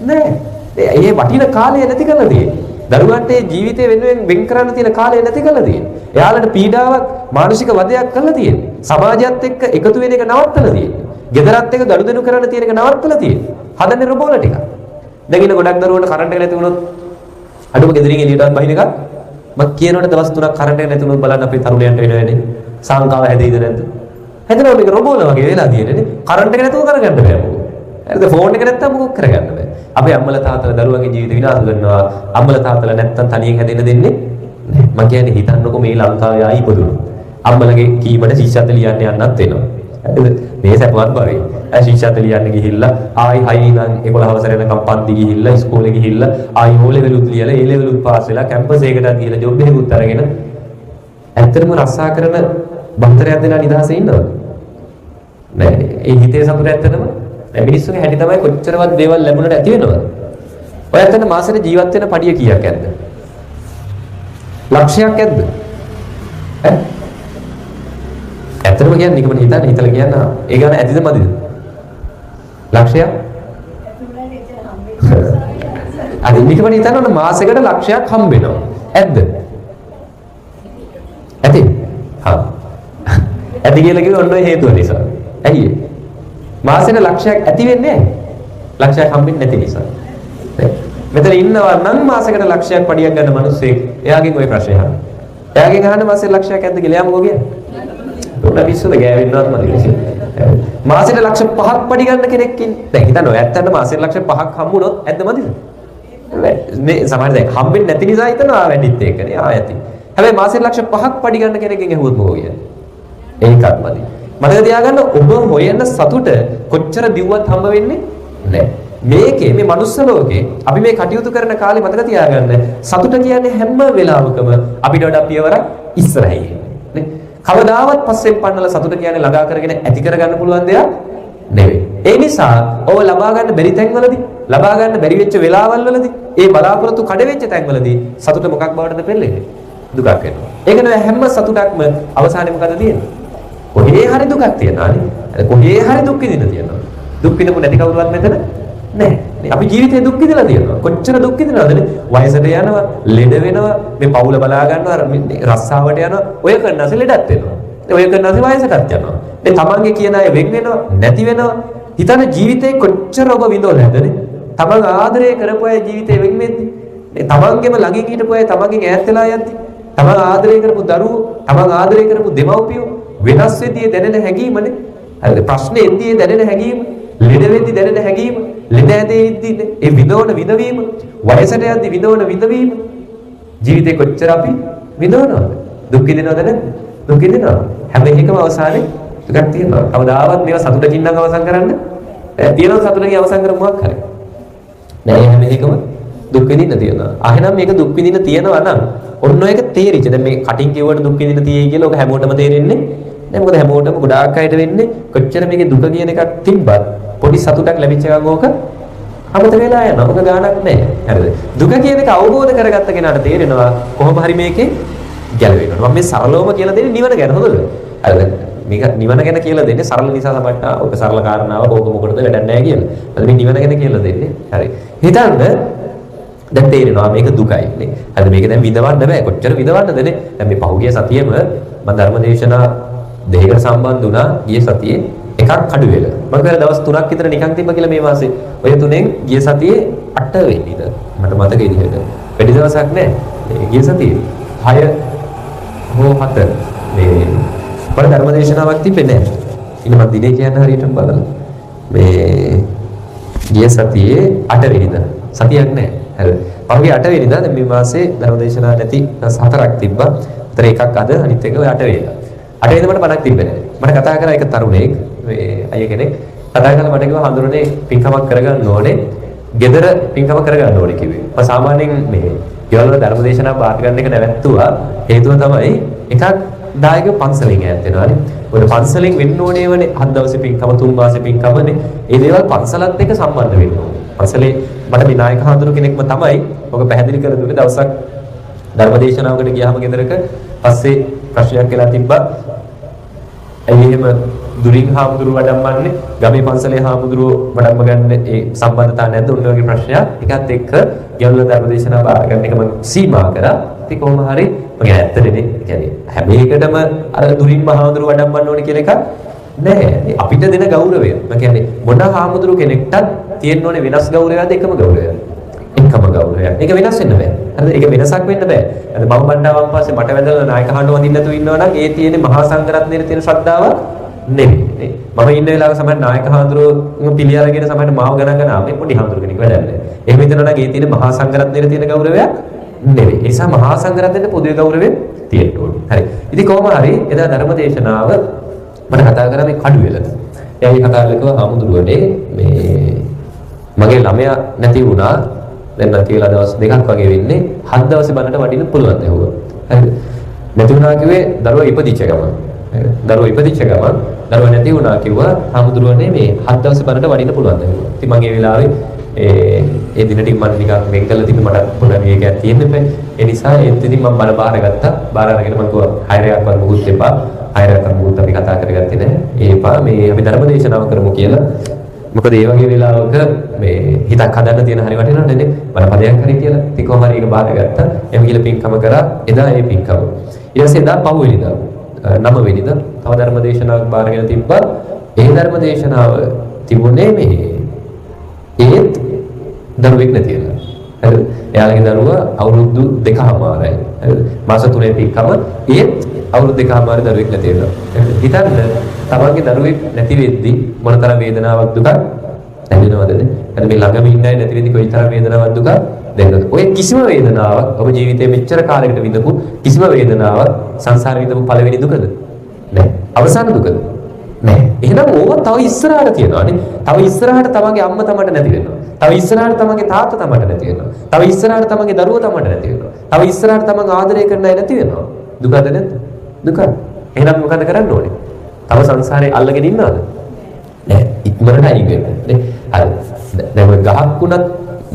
නෑ. ඒ වටින කාලය නැති කරලා තියෙන්නේ. දරුවන්ට ජීවිතේ වෙනුවෙන් වෙන් කරන්න තියෙන කාලය නැති කරලා තියෙන්නේ. එයාලට පීඩාවක්, මානසික වදයක් කරලා තියෙන්නේ. සමාජයත් එක්ක එකතු වෙන එක නවත්තලා තියෙන්නේ. ගෙදරත් එක්ක ගනුදෙනු කරන්න තියෙන එක නවත්තලා තියෙන්නේ. හදන්නේ රොබෝල ටික. දැන් ඉන්න ගොඩක් දරුවන්ට කරන්ට් එක නැති වුණොත් අඩුම ගෙදරින් එළියටවත් බහින එකක් මම කියනකොට දවස් 3ක් කරන්ට් එක නැති වුණොත් බලන්න අපේ තරුණයන්ට වෙන වැඩේ. සංකාව හැදෙයිද නැද්ද? හැදෙනවා මේක රොබෝල වගේ වෙලා තියෙන්නේ නේ. කරන්ට් එක නැතුව කරගන්න බෑ මොකෝ. හරිද? ෆෝන් එක නැත්තම් මොකක් කරගන්න බෑ. අපේ අම්මලා තාත්තලා දරුවන්ගේ ජීවිත විනාශ කරනවා. අම්මලා තාත්තලා නැත්තම් තනියෙන් හැදෙන්න දෙන්නේ නැහැ. මම කියන්නේ හිතන්නකො මේ ලංකාවේ ආයි ඉපදුණු. අම්මලගේ කීමට ශිෂ්‍යත්ව ලියන්න යන්නත් වෙනවා. හරිද? මේ සපවත් බරේ. ශිෂ්‍යත්ව ලියන්න ගිහිල්ලා ආයි 6 ඉඳන් 11 වසර වෙනකම් පන්ති ගිහිල්ලා ඉස්කෝලේ ගිහිල්ලා ආයි O ලෙවලුත් ලියලා A ලෙවලුත් පාස් වෙලා කැම්පස් එකකට ගිහිල්ලා ජොබ් එකකුත් අරගෙන ඇත්තටම රස්සා කරන බන්තරයක් දෙනා නිදහසේ ඉන්නවද? නෑ. ඒ හිතේ සතුට ඇත්තටම මිනිස්සුගේ හැටි තමයි කොච්චරවත් දේවල් ලැබුණට ඇති වෙනවද? ඔය ඇත්තට මාසෙට ජීවත් වෙන පඩිය කීයක් ඇද්ද? ලක්ෂයක් ඇද්ද? ඈ? ඇත්තටම කියන්නේ නිකම්ම හිතලා කියන්න ඒ ගාන ඇදිද මදිද? ලක්ෂයක්? අනිත් නිකම්ම හිතන්න මාසෙකට ලක්ෂයක් හම්බ වෙනවා. ඇද්ද? ඇති? හා. ඇති කියලා කිව්ව ඔන්න ඔය හේතුව නිසා. ඇයි ඒ? මාසෙට ලක්ෂයක් ඇති වෙන්නේ නැහැ. ලක්ෂයක් හම්බෙන්නේ නැති නිසා. මෙතන ඉන්නවා නම් මාසෙකට ලක්ෂයක් පඩියක් ගන්න මිනිස්සෙක් එයාගෙන් ওই ප්‍රශ්නේ අහන්න. එයාගෙන් අහන්න මාසෙට ලක්ෂයක් ඇද්ද කියලා එයා මොකෝ කියන්නේ? උඩ පිස්සුද ගෑවෙන්නවත් මදි. මාසෙට ලක්ෂ 5ක් පඩි ගන්න කෙනෙක් ඉන්නේ. දැන් හිතන්න ඔය ඇත්තට මාසෙට ලක්ෂ 5ක් හම්බුනොත් ඇද්ද මදිද? මේ සමහර දැන් හම්බෙන්නේ නැති නිසා හිතනවා වැඩිත් ඒකනේ. ආ ඇති. හැබැයි මාසෙට ලක්ෂ 5ක් පඩි ගන්න කෙනෙක්ගෙන් ඇහුවොත් මොකෝ කියන්නේ? ඒකත් මදි. මතක තියාගන්න ඔබ හොයන සතුට කොච්චර දිව්වත් හම්බ වෙන්නේ නැහැ. මේකේ මේ මනුස්ස ලෝකේ අපි මේ කටයුතු කරන කාලේ මතක තියාගන්න සතුට කියන්නේ හැම වෙලාවකම අපිට වඩා පියවරක් ඉස්සරහින් නේ. කවදාවත් පස්සෙන් පන්නලා සතුට කියන්නේ ළඟා කරගෙන ඇති කරගන්න පුළුවන් දෙයක් නෙවෙයි. ඒ නිසා ඔබ ලබා ගන්න බැරි තැන්වලදී, ලබා ගන්න බැරි වෙච්ච වෙලාවල් වලදී, ඒ බලාපොරොත්තු කඩ වෙච්ච තැන්වලදී සතුට මොකක් බවටද පෙළෙන්නේ? දුකක් වෙනවා. ඒක නෙවෙයි හැම සතුටක්ම අවසානයේ මොකද තියෙන්නේ? ඔහේ හරි දුකක් තියෙනවානේ. කොහේ හරි දුක් විඳින්න තියෙනවා. දුක් විඳපු නැති කවුරුවත් මෙතන නැහැ. අපි ජීවිතේ දුක් විඳලා තියෙනවා. කොච්චර දුක් විඳිනවද? වයසට යනවා, ලෙඩ වෙනවා, මේ පවුල බලා ගන්නවා, රස්සාවට යනවා. ඔය කරනස ලෙඩත් වෙනවා. ඔය කරනස වයසටත් යනවා. මේ තමන්ගේ කියන අය වෙන් වෙනවා, නැති වෙනවා. හිතන ජීවිතේ කොච්චර ඔබ විඳවල හැදනේ. තමන් ආදරය කරපු අය ජීවිතේ වෙන් වෙද්දී, තමන්ගේම ළඟින් හිටපු අය තමන්ගෙන් ඈත් වෙලා යද්දී, තමන් ආදරය කරපු දරුවෝ, තමන් ආදරය කරපු දෙමව්පියෝ වෙනස් වෙද්දී දැනෙන හැඟීමනේ. හරිද? ප්‍රශ්නේ එද්දී දැනෙන හැඟීම, ලෙඩ වෙද්දී දැනෙන හැඟීම, ලෙඩ ඇදෙද්දී ඒ විඳවන විඳවීම, වයසට යද්දී විඳවන විඳවීම, ජීවිතේ කොච්චර අපි විඳවනවද? දුක් විඳිනවද නැද්ද? දුක් විඳිනවා. හැම එකම අවසානයේ දුකක් තියෙනවා. කවදාවත් මේවා සතුටකින් නම් අවසන් කරන්න තියෙනවා. සතුටකින් අවසන් කරමු මොකක් හරි. නෑ හැම එකම දුක් විඳින්න තියෙනවා. එහෙනම් මේක දුක් විඳින්න තියෙනවා නම් ඔන්න ඔයක තේරිච්ච. දැන් මේ කටින් කියවට දුක් විඳින්න තියෙයි කියලා ඔක හැමෝටම තේරෙන්නේ නෑ. මොකද හැමෝටම ගොඩාක් අයට වෙන්නේ කොච්චර මේකේ දුක කියන එකක් තිබ්බත් පොඩි සතුටක් ලැබිච්ච ගමන් ඕක අමතක වෙලා යනවා. ඔක ගාණක් නෑ. හරිද? දුක කියන එක අවබෝධ කරගත්ත කෙනාට තේරෙනවා කොහොම හරි මේකේ ගැලවෙනවා. මම මේ සරලවම කියලා දෙන්නේ නිවන ගැන හොඳද? හරිද? මේක නිවන ගැන කියලා දෙන්නේ සරල නිසා තමයි ඔක සරල කාරණාවක් ඕක මොකටද වැඩක් නැහැ කියලා. අද මේ නිවන ගැන කියලා දෙන්නේ. හරි. හිතන්න දැන් තේරෙනවා මේක දුකයි නේ. හරි මේක දැන් විඳවන්න බෑ. කොච්චර විඳවන්නද නේ? දැන් මේ පහුගිය සතියේම මම ධර්මදේශනා දෙකකට සම්බන්ධ වුණා. ගිය සතියේ එකක් අඩු වෙලා. මම කියලා දවස් 3ක් විතර නිකන් තිබ්බ කියලා මේ මාසේ. ඔය තුනෙන් ගිය සතියේ 8 වෙනිද? මට මතක ඉදිරියට. වැඩි දවසක් නෑ. ගිය සතියේ 6 හෝ 7 මේ මට ධර්මදේශනාවක් තිබෙන්නේ නැහැ. ඉතින් මම දිනේ කියන්න හරියටම බලලා මේ ගිය සතියේ 8 වෙනිදා සතියක් නැහැ. හරි. පහුගිය 8 වෙනිදා දැන් මේ මාසේ ධර්මදේශනා නැති 4ක් තිබ්බා. ඒතර එකක් අද අනිත් එක ඔය 8 වෙනිදා. 8 වෙනිදා මට බණක් තිබ්බේ නැහැ. මට කතා කරා එක තරුණයෙක් මේ අය කෙනෙක් කතා කරලා මට කිව්වා හඳුරන්නේ පින්කමක් කරගන්න ඕනේ. gedara පින්කම කරගන්න ඕනේ කිව්වේ. මම සාමාන්‍යයෙන් මේ ගෙවල් වල ධර්මදේශනා බාර ගන්න එක නැවැත්තුවා. හේතුව තමයි එකක් දායක පන්සලෙන් ඈත් වෙනවානේ. ඔය පන්සලෙන් වෙන්න ඕනේවනේ 7 දවසේ පින්කම 3 මාසේ පින්කමනේ. ඒ දේවල් පන්සලත් එක්ක සම්බන්ධ වෙන්න ඕනේ. පන්සලේ මට මේ නායක හඳුරු කෙනෙක්ම තමයි ඔක පැහැදිලි කර දුන්නේ. දවසක් ධර්මදේශනාවකට ගියාම ගෙදරක පස්සේ ප්‍රශ්නයක් කියලා තිබ්බා. ඇයි එහෙම දුරින් හාමුදුරුව වඩම්මන්නේ? ගමේ පන්සලේ හාමුදුරුව වඩම්ම ගන්න ඒ සම්බන්ධතාව නැද්ද? ඔන්න ඔයගේ ප්‍රශ්නයක්. ඒකත් එක්ක ගෙවල් ධර්මදේශනා බාර ගන්න එක මම සීමා කරා. ඉතින් කොහොම හරි මම ඇත්තටනේ කියන්නේ හැම එකටම අර දුරින් හාමුදුරුව වඩම්මන්න ඕනේ කියලා එකක් නෑ. අපිට දෙන ගෞරවය. මම කියන්නේ මොන හාමුදුරුව කෙනෙක්ටත් තියෙන්න ඕනේ වෙනස් ගෞරවයක්ද එකම ගෞරවයක්ද? එකම ගෞරවයක්. ඒක වෙනස් වෙන්න බෑ. හරිද? ඒක වෙනසක් වෙන්න බෑ. අද මම බණ්ඩාවන් පස්සේ මට වැදලා නායක හඬ වඳින්න නැතුව ඉන්නවා නම් ඒ තියෙන්නේ මහා සංඝරත්නයේ තියෙන ශ්‍රද්ධාව නෙමෙයි. මම ඉන්න වෙලාවක සමහර නායක හඳුරු පිළි අරගෙන සමහර මාව ගණන් ගන්න ආපේ පොඩි හඳුරු කෙනෙක් වැඩන්නේ. එහෙම හිතනවා නම් ඒ තියෙන මහා සංඝරත්නයේ තියෙන ගෞරවයක් නෙමෙයි. ඒ නිසා මහා සංඝරත්නයේ පොදුවේ ගෞරවය තියෙන්න ඕනේ. හරි. ඉතින් කොහොම හරි එදා ධර්මදේශනාව මම කතා කරා මේ කඩු වෙලද. එයාගේ කතා කරලා හාමුදුරුවනේ මේ මගේ ළමයා නැති වුණා. දැන් නැති වෙලා දවස් දෙකක් වගේ වෙන්නේ. 7 දවසේ බණට වඩින්න පුළුවන් ඇහුවා. හරිද? නැති වුණා කිව්වේ දරුවා ඉපදිච්ච ගමන්. හරිද? දරුවා ඉපදිච්ච ගමන් දරුවා නැති වුණා කිව්වා හාමුදුරුවනේ මේ 7 දවසේ බණට වඩින්න පුළුවන් ඇහුවා. ඉතින් මගේ වෙලාවේ ඒ දිනටින් මම නිකන් වෙන් කරලා තිබ්බ මට පොඩි මේකයක් තියෙන්න බෑ. ඒ නිසා ඒත් ඉතින් මම බල බාර ගත්තා. බාර අරගෙන මම කිව්වා 6ක් වත් මුකුත් එපා. 6ක් වත් මුකුත් අපි කතා කරගත්තේ නෑ. ඒපා මේ අපි ධර්මදේශනාව කරමු කියලා. මොකද ඒ වගේ වෙලාවක මේ හිතක් හදන්න තියෙන හරි වටිනවනේ නේ. බල පදයක් හරි කියලා. ඉතින් කොහොම හරි ඒක බාර ගත්තා. එහම කියලා පින්කම කරා. එදා ඒ පින්කම. ඊට පස්සේ එදා පහු වෙනිදා 9 වෙනිදා තව ධර්මදේශනාවක් බාරගෙන තිබ්බා. ඒ ධර්මදේශනාව තිබුණේ මේ ඒත් දරුවෙක් නැතිලා. හරිද? එයාලගේ දරුවා අවුරුදු 2කමාරයි. හරිද? මාස 3 පින්කම ඒත් අවුරුදු 2කමාරේ දරුවෙක් නැතිලා. හිතන්න තමන්ගේ දරුවෙක් නැති වෙද්දි මොනතරම් වේදනාවක් දුකක් දැනෙනවද නේ? හරි මේ ළඟම ඉන්න අය නැති වෙද්දි කොයිතරම් වේදනාවක් දුකක් දැනෙනවද? ඔය කිසිම වේදනාවක් ඔබ ජීවිතේ මෙච්චර කාලයකට විඳපු කිසිම වේදනාවක් සංසාරේ විඳපු පළවෙනි දුකද? නෑ. අවසාන දුකද? නෑ. එහෙනම් ඕවා තව ඉස්සරහට තියෙනවානේ. තව ඉස්සරහට තමන්ගේ අම්මා තමන්ට නැති වෙනවා. තව ඉස්සරහට තමන්ගේ තාත්තා තමන්ට නැති වෙනවා. තව ඉස්සරහට තමන්ගේ දරුවෝ තමන්ට නැති වෙනවා. තව ඉස්සරහට තමන් ආදරය කරන අය නැති වෙනවා. දුකද නැද්ද? දුක. එහෙනම් මොකද කරන්න ඕනේ? තව සංසාරේ අල්ලගෙන ඉන්නවද? නෑ. ඉක්මනට අයින් වෙන්න. නේ? හරි. දැන් ඔය ගහක් වුණත්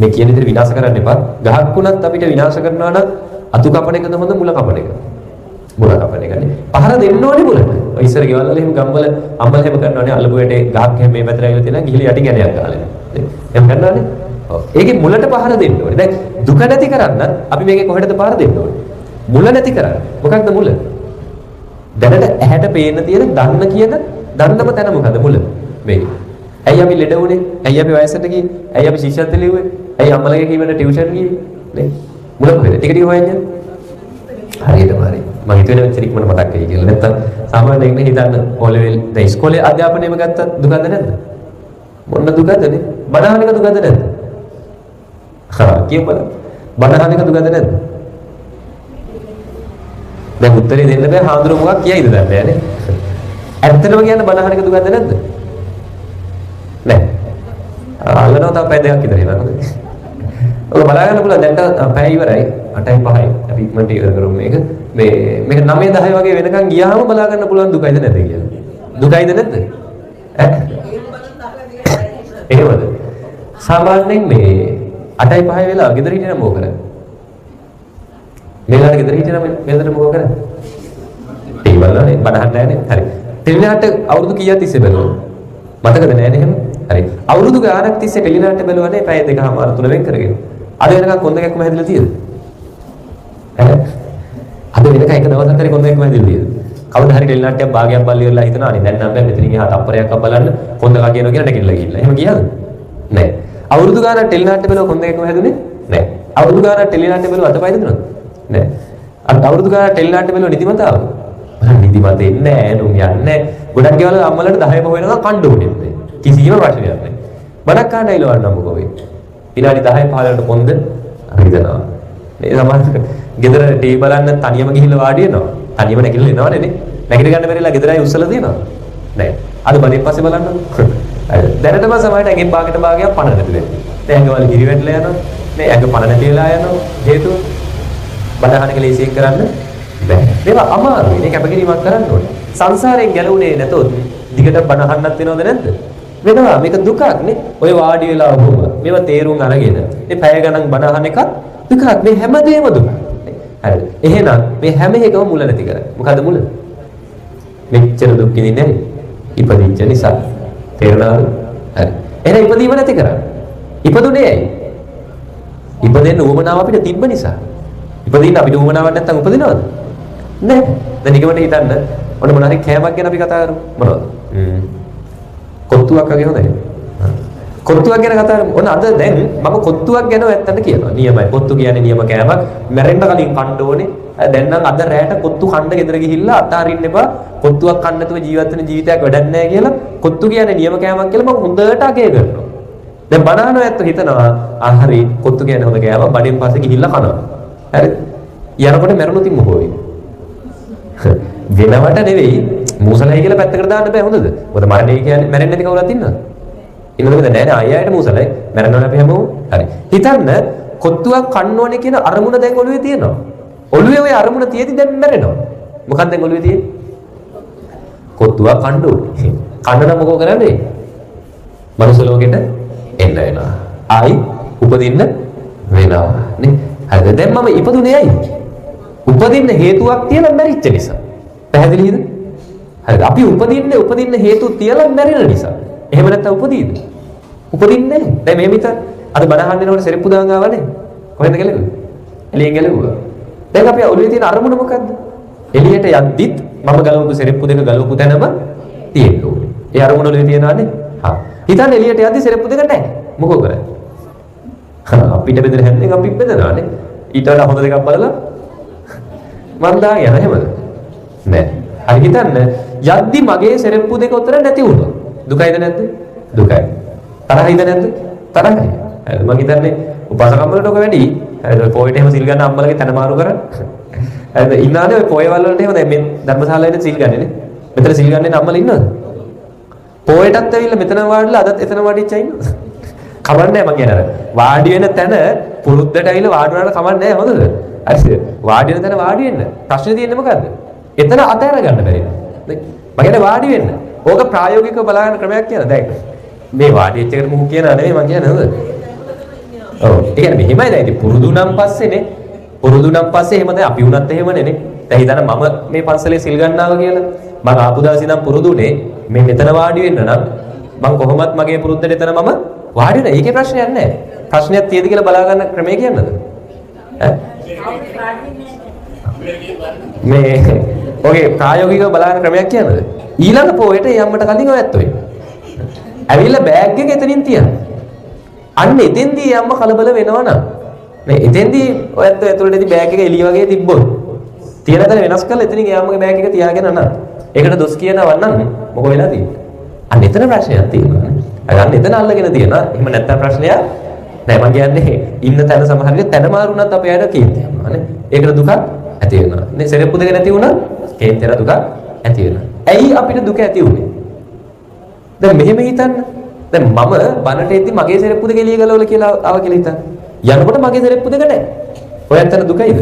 මේ කියන විදිහට විනාශ කරන්න එපා. ගහක් වුණත් අපිට විනාශ කරනවා නම් අතු කපන එකද හොඳ මුල කපන එක? මුල කපන එකනේ. පහර දෙන්න ඕනේ මුලට. ඔය ඉස්සර ගෙවල් වල එහෙම ගම්වල අම්මලා එහෙම කරනවානේ අල්ලපු වැටේ ගහක් එහෙම මේ පැත්තට ඇවිල්ලා තියෙනවා ගිහිලි යටින් ඇණයක් ගහලා. එහෙම කරනවානේ. ඔව්. ඒකේ මුලට පහර දෙන්න ඕනේ. දැන් දුක නැති කරන්න අපි මේකේ කොහෙටද පහර දෙන්න ඕනේ? මුල නැති කරන්න. මොකක්ද මුල? දැනට ඇහැට පේන්න තියෙන දන්න කියන දන්නම තැන මොකද මුල? මේක. ඇයි අපි ලෙඩ වුනේ? ඇයි අපි වයසට ගියේ? ඇයි අපි ශිෂ්‍යත්ව ලිව්වේ? ඇයි අම්මලගේ කීවට ටියුෂන් ගියේ? නේ? මුල කොහෙද? ටික ටික හොයන්නේ. හරියටම හරි. මම හිතුවේ මෙච්චර ඉක්මනට මතක් වෙයි කියලා. නැත්තම් සාමාන්‍යයෙන් හිතන්න ඕ ලෙවල් දැන් ඉස්කෝලේ අධ්‍යාපනයම ගත්තත් දුකද නැද්ද? මොන දුකදනේ? බණහන එක දුකද නැද්ද? හා කියපල. බණහන එක දුකද නැද්ද? දැන් උත්තරේ දෙන්න බෑ හාමුදුරුවෝ මොකක් කියයිද දන්නේ නැහැ නේ. ඇත්තටම කියන්න බණහන එක දුකද නැද්ද? නෑ. අල්ලනවා තව පැය දෙකක් විතර එනවා. ඔක බලා ගන්න පුළුවන් දැන් පැය ඉවරයි 8:05යි අපි ඉක්මනට ඉවර කරමු මේක මේක 9:10 වගේ වෙනකන් ගියාම බලා ගන්න පුළුවන් දුකයිද නැද්ද කියලා දුකයිද නැද්ද එහෙමද සාමාන්‍යයෙන් මේ 8:05 වෙලා ගෙදර හිටියම මොකද කරන්නේ මේලාට ගෙදර හිටියම මෙතන මොකද කරන්නේ ටීවී බලන්නේ බඩහන්න නැහැනේ හරි ටෙලිනාට අවුරුදු කීයක් තිස්සේ බලනවා මතකද නැහැනේ එහෙම හරි අවුරුදු ගානක් තිස්සේ ටෙලිනාට බලවනේ පැය දෙකමාර තුන වෙන් කරගෙන අද වෙනකන් කොන්ද එකක්ම හැදිලා තියෙද? ඈ අද වෙනකන් එක දවසක් හරි කොන්ද එකක්ම හැදිලා තියෙද? කවදා හරි ටෙලිනාට්‍යයක් භාගයක් බල්ලි වෙලා හිතනවා අනේ දැන් නම් බෑ මෙතනින් එහා තප්පරයක් අහ බලන්න කොන්ද කා කියනවා කියලා නැගිටලා ගිහිල්ලා. එහෙම ගියාද? නෑ. අවුරුදු ගානක් ටෙලිනාට්‍ය බලව කොන්ද එකක්ම හැදුනේ? නෑ. අවුරුදු ගානක් ටෙලිනාට්‍ය බලව අතපය දෙනවද? නෑ. අවුරුදු ගානක් ටෙලිනාට්‍ය බලව නිදිමත ආවද? නිදිමත එන්නේ නෑ නුම් යන්නේ. ගොඩක් ගෙවල අම්මලට 10 පහ වෙනවා කණ්ඩ උනේ නැහැ. කිසිම ප්‍රශ්නයක් නෑ. බඩක් කන්න ඇවිල්ලා මොකෝ වෙයි? විනාඩි 10 15කට කොන්ද හරිදනවා. මේ සමහර ගෙදර ටීවී බලන්න තනියම ගිහිල්ලා වාඩි වෙනවා. තනියම නැගිටලා එනවනේ නේ. නැගිට ගන්න බැරිලා ගෙදරයි උස්සලා දෙනවා. නෑ. අද බඩෙන් පස්සේ බලන්න. දැනටම සමහරට ඇඟෙන් භාගයට භාගයක් පණ නැති වෙන්නේ. දැන් ඇඟවල කිරි වැටලා යනවා. මේ ඇඟ පණ නැති වෙලා යනවා. හේතුව බඩහනක ලේසියෙන් කරන්න බෑ. මේවා අමාරුයි. මේ කැපකිරීමක් කරන්න ඕනේ. සංසාරයෙන් ගැලවුනේ නැතොත් දිගට බඩහන්නත් වෙනවද නැද්ද? වෙනවා මේක දුකක් නේ ඔය වාඩි වෙලා වුම මේවා තේරුම් අරගෙන මේ පැය ගණන් බණ අහන එකත් දුකක් මේ හැමදේම දුක හරිද එහෙනම් මේ හැම එකම මුල නැති කරන්නේ මොකද මුල මෙච්චර දුක් විඳින්නේ ඉපදිච්ච නිසා තේරුණාද හරි එහෙනම් ඉපදීම නැති කරන්නේ ඉපදුනේ ඇයි ඉපදෙන්න උවමනාව අපිට තිබ්බ නිසා ඉපදින්න අපිට උවමනාවක් නැත්තම් උපදිනවද නෑ දැන් නිකමට හිතන්න ඔන්න මොන හරි කෑමක් ගැන අපි කතා කරමු මොනවද කොත්තුවක් වගේ හොඳයි. කොත්තුවක් ගැන කතා කරමු. ඔන්න අද දැන් මම කොත්තුවක් ගැන ඇත්තට කියනවා. නියමයි. කොත්තු කියන්නේ නියම කෑමක්. මැරෙන්න කලින් කන්න ඕනේ. දැන් නම් අද රැයට කොත්තු කන්න ගෙදර ගිහිල්ලා අතාරින්න එපා. කොත්තුවක් කන්න නැතුව ජීවත් වෙන ජීවිතයක් වැඩක් නැහැ කියලා. කොත්තු කියන්නේ නියම කෑමක් කියලා මම හොඳට අගය කරනවා. දැන් බනහනෝ ඇත්ත හිතනවා හරි කොත්තු කියන්නේ හොඳ කෑමක්. බඩෙන් පස්සේ ගිහිල්ලා කනවා. හරිද? යනකොට මැරුණොත් මොකෝ වෙයි? වෙනවට නෙවෙයි මූසලයි කියලා පැත්තකට දාන්න බෑ හොඳද? මොකද මරණය කියන්නේ මැරෙන්නේ නැති කවුරුත් ඉන්නවද? ඉන්නවද නෑ නෑ අයියාට මූසලයි මැරෙනවනේ අපි හැමෝම. හරි. හිතන්න කොත්තුවක් කන්න ඕනේ කියන අරමුණ දැන් ඔළුවේ තියෙනවා. ඔළුවේ ওই අරමුණ තියෙදි දැන් මැරෙනවා. මොකක්ද දැන් ඔළුවේ තියෙන්නේ? කොත්තුවක් කන්න ඕනේ. කන්න නම් මොකෝ කරන්නේ? මනුස්ස ලෝකෙට එන්න වෙනවා. ආයි උපදින්න වෙනවා නේ. හරිද? දැන් මම ඉපදුනේ ඇයි? උපදින්න හේතුවක් තියලා මැරිච්ච නිසා. පැහැදිලිද? හරිද? අපි උපදින්න හේතු තියලා මැරෙන නිසා. එහෙම නැත්නම් උපදීද? උපදින්නේ නැහැ. දැන් මේ මිත අද බණහන් දෙනකොට සෙරප්පු දාන් ආවනේ. කොහෙන්ද ගැලෙන්නේ? එළියෙන් ගැලෙව්වා. දැන් අපි ඔළුවේ තියෙන අරමුණ මොකද්ද? එළියට යද්දිත් මම ගලවපු සෙරප්පු දෙක ගලවපු තැනම තියෙන්න ඕනේ. ඒ අරමුණ ඔළුවේ තියනවානේ. හා. හිතන්න එළියට යද්දි සෙරප්පු දෙක නැහැ. මොකෝ කරන්නේ? අපිට බෙදෙන හැන්දෙන් අපි බෙදනවානේ. ඊට වඩා හොඳ දෙකක් බලලා මන් දාගෙන යන එහෙමද? නෑ. හරි හිතන්න යද්දි මගේ සෙරප්පු දෙක උතර නැති වුණා. දුකයිද නැද්ද? දුකයි. තරහින්ද නැද්ද? තරහයි. හරිද? මම හිතන්නේ උපාසකම් වලට ඔක වැඩි. හරිද? පොයිට එහෙම සිල් ගන්න අම්මලගේ තන මාරු කරා. හරිද? ඉන්නානේ ඔය පොය වල වලට එහෙම දැන් මේ ධර්මශාලාවේ සිල් ගන්නේ නේ. මෙතන සිල් ගන්නේ අම්මලා ඉන්නවද? පොයටත් ඇවිල්ලා මෙතන වාඩිලා අදත් එතන වාඩිච්චා ඉන්නවද? කමන්නේ මම කියන්නේ වාඩි වෙන තැන පුරුද්දට ඇවිල්ලා වාඩි වුණාට කමන්නේ හොඳද? හරිද? වාඩි වෙන තැන වාඩි වෙන්න. ප්‍රශ්නේ තියෙන්නේ මොකද්ද? එතන අතහැර ගන්න බැරි නේද? මම කියන්නේ වාඩි වෙන්න. ඕක ප්‍රායෝගිකව බලන ක්‍රමයක් කියන දැන් මේ වාඩි වෙච්ච එකට මොකක් කියනවා නෙමෙයි මම කියන්නේ හොඳ. ඔව්. ඒ කියන්නේ මෙහෙමයි දැන් ඉතින් පුරුදු නම් පස්සේනේ. පුරුදු නම් පස්සේ එහෙම දැන් අපි උනත් එහෙමනේ නේ. දැන් හිතන්න මම මේ පන්සලේ සිල් ගන්නවා කියලා. මම ආපු දවසේ ඉඳන් පුරුදුනේ මේ මෙතන වාඩි වෙන්න නම් මම කොහොමත් මගේ පුරුද්දට එතන මම වාඩි වෙනවා. ඒකේ ප්‍රශ්නයක් නැහැ. ප්‍රශ්නයක් තියෙද කියලා බලා ගන්න ක්‍රමය කියන්නද? ඈ මේ ඔගේ ප්‍රායෝගිකව බලන ක්‍රමයක් කියන්නද? ඊළඟ පොයට යම්මට කලින් ඔයත් ඔය. ඇවිල්ලා බෑග් එක එතනින් තියන්න. අන්න එතෙන්දී යම්ම කලබල වෙනවා නම් මේ එතෙන්දී ඔයත් ඇතුළේදී බෑග් එක එළිය වගේ තිබ්බොත් තියෙන තැන වෙනස් කරලා එතනින් යම්මගේ බෑග් එක තියාගෙන යන්න. ඒකට දොස් කියනවා නම් මොකෝ වෙලා තියෙන්නේ? අන්න එතන ප්‍රශ්නයක් තියෙනවා නේ. අන්න එතන අල්ලගෙන තියෙනවා. එහෙම නැත්තම් ප්‍රශ්නයක් නෑ. මම කියන්නේ ඉන්න තැන සමහර විට තැන මාරුණත් අපේ අයට කේන්ති යනවා නේ. ඒකට දුකක් ඇති වෙනවා. නේ සෙරෙප්පු දෙක නැති වුණා කේන්තියට දුකක් ඇති වෙනවා. ඇයි අපිට දුක ඇති වුනේ? දැන් මෙහෙම හිතන්න. දැන් මම බනට එද්දි මගේ සෙරෙප්පු දෙක එළිය ගලවලා කියලා ආව කියලා හිතන්න. යනකොට මගේ සෙරෙප්පු දෙක නැහැ. ඔයත් අතන දුකයිද?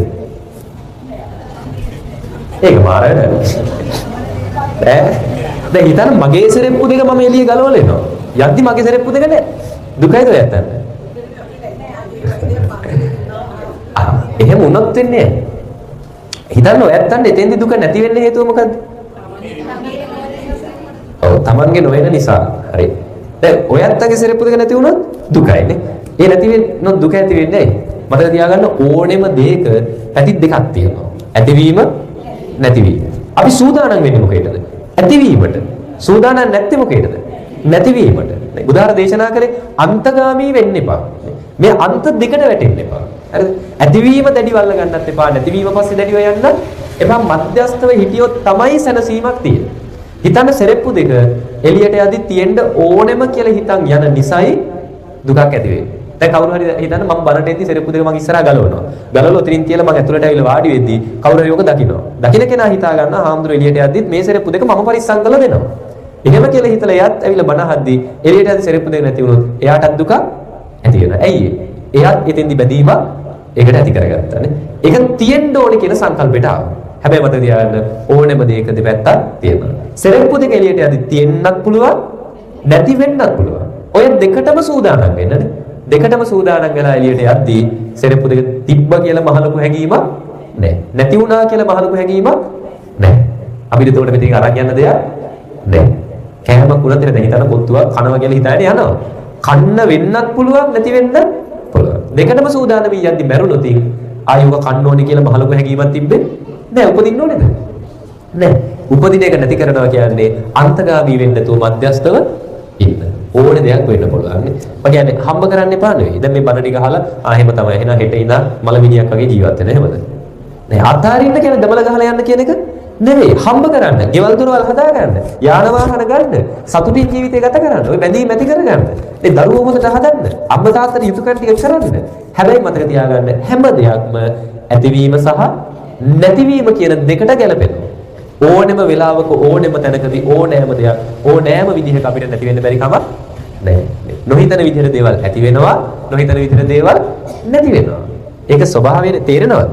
ඒක මාරයි නේද? දැන් හිතන්න මගේ සෙරෙප්පු දෙක මම එළිය ගලවලා එනවා. යද්දි මගේ සෙරෙප්පු දෙක නැහැ. දුකයිද ඔයත් අතන? එහෙම වුණත් වෙන්නේ නැහැ. හිතන්න ඔයත් අතන එතෙන්දි දුක නැති වෙන්න හේතුව මොකද්ද? ඔව් තමන්ගේ නොවන නිසා. හරි. දැන් ඔයත්ගේ සෙරෙප්පු දෙක නැති වුණොත් දුකයිනේ. ඒ නැති වෙන්නොත් දුක ඇති වෙන්නේ නැහැ. මතක තියාගන්න ඕනෙම දෙයක පැති දෙකක් තියෙනවා. ඇතිවීම නැතිවීම. අපි සූදානම් වෙන්නේ මොකේද? ඇතිවීමට. සූදානම් නැත්තේ මොකේද? නැතිවීමට. උදාහරණ දේශනා කරේ අන්තගාමී වෙන්න එපා. මේ අන්ත දෙකට වැටෙන්න එපා. හරිද? ඇතිවීම දැඩිව අල්ල ගන්නත් එපා. නැතිවීම පස්සේ දැඩිව යන්නත් එපා. මධ්‍යස්ථව හිටියොත් තමයි සැනසීමක් තියෙන්නේ. හිතන්න සෙරෙප්පු දෙක එළියට යද්දි තියෙන්න ඕනෙම කියලා හිතන් යන නිසයි දුකක් ඇති වෙන්නේ. දැන් කවුරු හරි හිතන්න මම බනට එද්දි සෙරෙප්පු දෙක මම ඉස්සරහා ගලවනවා. ගලවලා උතරින් තියලා මම ඇතුළට ඇවිල්ලා වාඩි වෙද්දි කවුරු හරි ඔක දකින්නවා. දකින්න කෙනා හිතා ගන්නවා හාමුදුරුවෝ එළියට යද්දිත් මේ සෙරෙප්පු දෙක මම පරිස්සම් කරලා දෙනවා. එහෙම කියලා හිතලා එයාත් ඇවිල්ලා බන අහද්දි එළියට යද්දි සෙරෙප්පු දෙක නැති වුණොත් එයාටත් දුක ඇති වෙනවා. ඇයි ඒ? එයාත් එතෙන්දි බැඳීමක් ඒකට ඇති කරගත්තානේ. ඒක තියෙන්න ඕනේ කියන සංකල්පයට ආවා. හැබැයි මතක තියාගන්න ඕනෙම දෙයක දෙපැත්තක් තියෙනවා. සෙරෙප්පු දෙක එළියට යද්දි තියෙන්නත් පුළුවන් නැති වෙන්නත් පුළුවන්. ඔය දෙකටම සූදානම් වෙන්න නේ. දෙකටම සූදානම් වෙලා එළියට යද්දි සෙරෙප්පු දෙක තිබ්බ කියලා මහලුකු හැඟීමක් නැහැ. නැති වුණා කියලා මහලුකු හැඟීමක් නැහැ. අපිට ඒකට මෙතන අරන් යන්න දෙයක් නැහැ. කෑමක් උනත් දැන් හිතන පොත්තුවක් කනවා කියලා හිතාගෙන යනවා. කන්න වෙන්නත් පුළුවන් නැති වෙන්නත් පුළුවන්. දෙකටම සූදානම් වී යද්දි මැරුණොත් ආයුව කන්න ඕනේ කියලා මහලුකු හැඟීමක් තිබ්බේ නෑ. උපදින්න ඕනේද? නෑ. උපදින එක නැති කරනවා කියන්නේ අන්තගාමී වෙන්න නැතුව මධ්‍යස්තව ඉන්න. ඕනේ දෙයක් වෙන්න පුළුවන් නේ. මම කියන්නේ හම්බ කරන්න එපා නෙවෙයි. දැන් මේ බණ ටික අහලා එහෙම තමයි. එහෙනම් හෙට ඉඳන් මලමිණියක් වගේ ජීවත් වෙන්න එහෙමද? නෑ. අතාරින්න කියන්නේ දමල ගහලා යන්න කියන එක නෙවෙයි. හම්බ කරන්න. ගෙවල් දොරවල් හදා ගන්න. යාන වාහන ගන්න. සතුටින් ජීවිතය ගත කරන්න. ඔය බැඳීම් ඇති කරගන්න. මේ දරුවෝ හොඳට හදන්න. අම්මා තාත්තට යුතුයකම් ටික කරන්න. හැබැයි මතක තියාගන්න හැම දෙයක්ම ඇතිවීම සහ නැතිවීම කියන දෙකට ගැලපෙනවා. ඕනෙම වෙලාවක ඕනෙම තැනකදී ඕනෑම දෙයක් ඕනෑම විදිහක අපිට නැති වෙන්න බැරි කමක් නැහැ. නොහිතන විදිහට දේවල් ඇති වෙනවා, නොහිතන විදිහට දේවල් නැති වෙනවා. ඒක ස්වභාවයෙන් තේරෙනවද?